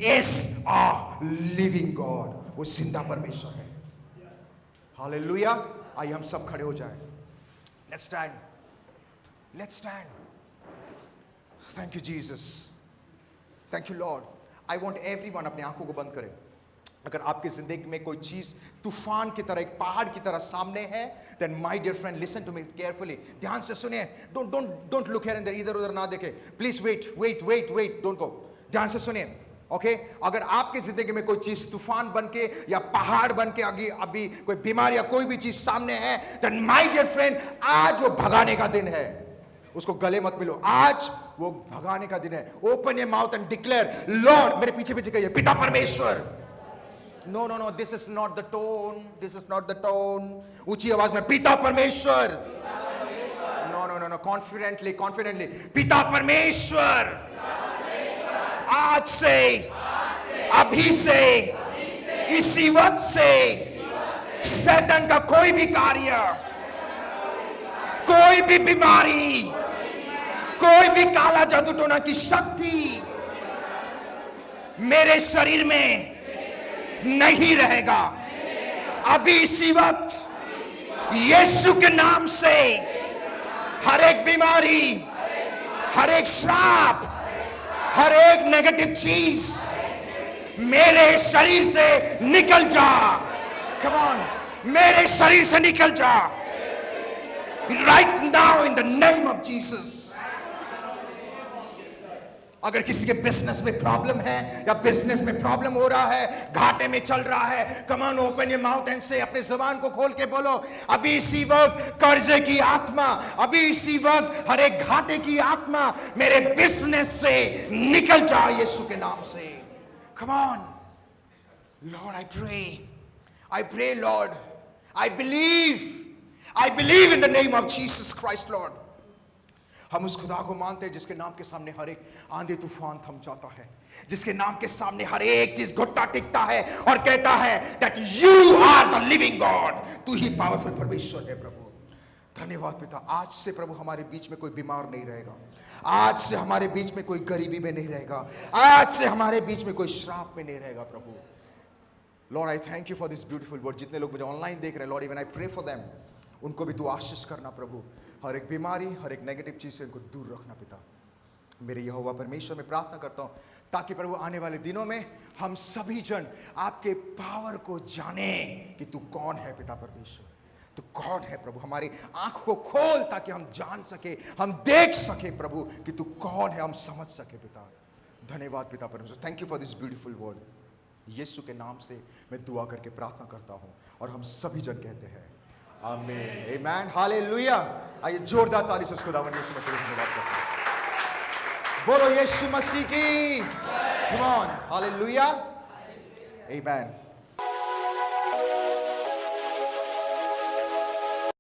is a living God. वो जिंदा परमेश्वर है। हालेलुया। आइए हम सब खड़े हो जाएं। Let's stand, let's stand. Thank you Jesus, thank you Lord. I want everyone अपनी आंखों को बंद करें। अगर आपकी जिंदगी में कोई चीज तूफान की तरह, एक पहाड़ की तरह सामने है, then my dear friend listen to me carefully, ध्यान से सुनिए। Don't look here and there, इधर उधर ना देखें प्लीज। वेट, डोंट गो, ध्यान से सुनिए। ओके, अगर आपकी जिंदगी में कोई चीज तूफान बन के या पहाड़ बन के आगे अभी कोई बीमारी या कोई भी चीज सामने है, देन माय डियर फ्रेंड आज वो भगाने का दिन है। उसको गले मत मिलो, आज वो भगाने का दिन है। Open your mouth and declare, Lord, मेरे पीछे पीछे कहिए, पिता परमेश्वर। No, this is not the tone, this is not the tone. ऊंची आवाज में, पिता परमेश्वर। नो, कॉन्फिडेंटली, पिता परमेश्वर, आज से, अभी से, इसी वक्त से शैतान का कोई भी कार्य, कोई भी बीमारी, कोई भी काला जादू टोना की शक्ति मेरे शरीर में नहीं रहेगा। अभी इसी वक्त यीशु के नाम से हर एक बीमारी, हर एक श्राप, हर एक नेगेटिव चीज मेरे शरीर से निकल जा। कम ऑन, मेरे शरीर से निकल जा right now in the name of Jesus. अगर किसी के बिजनेस में प्रॉब्लम है या बिजनेस में प्रॉब्लम हो रहा है, घाटे में चल रहा है, come on open your mouth and से, अपने जुबान को खोल के बोलो, अभी इसी वक्त कर्जे की आत्मा, अभी इसी वक्त हर एक घाटे की आत्मा मेरे बिजनेस से निकल जाए यीशु के नाम से। Come on Lord, I pray Lord, I believe in the name of Jesus Christ Lord. हम उस खुदा को मानते हैं जिसके नाम के सामने हर एक आंधी तूफान थम जाता है, जिसके नाम के सामने हर एक चीज घुटना टिकता है और कहता है that you are the living God. तू ही पावरफुल परमेश्वर है प्रभु। धन्यवाद पिता। आज से प्रभु हमारे बीच में कोई बीमार नहीं रहेगा, आज से हमारे बीच में कोई गरीबी में नहीं रहेगा, आज से हमारे बीच में कोई श्राप में नहीं रहेगा प्रभु। Lord I thank you for this beautiful word. जितने लोग मुझे ऑनलाइन देख रहे हैं lord, even I pray for them, उनको भी तू आशीष करना प्रभु। हर एक बीमारी, हर एक नेगेटिव चीज से उनको दूर रखना पिता। मेरे यहोवा परमेश्वर में प्रार्थना करता हूं ताकि प्रभु आने वाले दिनों में हम सभी जन आपके पावर को जाने कि तू कौन है पिता परमेश्वर, तू कौन है प्रभु। हमारी आंख को खोल ताकि हम जान सके, हम देख सके प्रभु कि तू कौन है, हम समझ सके पिता। धन्यवाद पिता परमेश्वर। Thank you for this beautiful word. Yeshu के नाम से मैं दुआ करके प्रार्थना करता हूं और हम सभी जन कहते हैं आमीन, आमीन, हालेलुया। आइए जोरदार ताली से उसको दावन यीशु मसीह को धन्यवाद करते हैं। बोलो यीशु मसीह की, कम ऑन, हालेलुया, आमीन।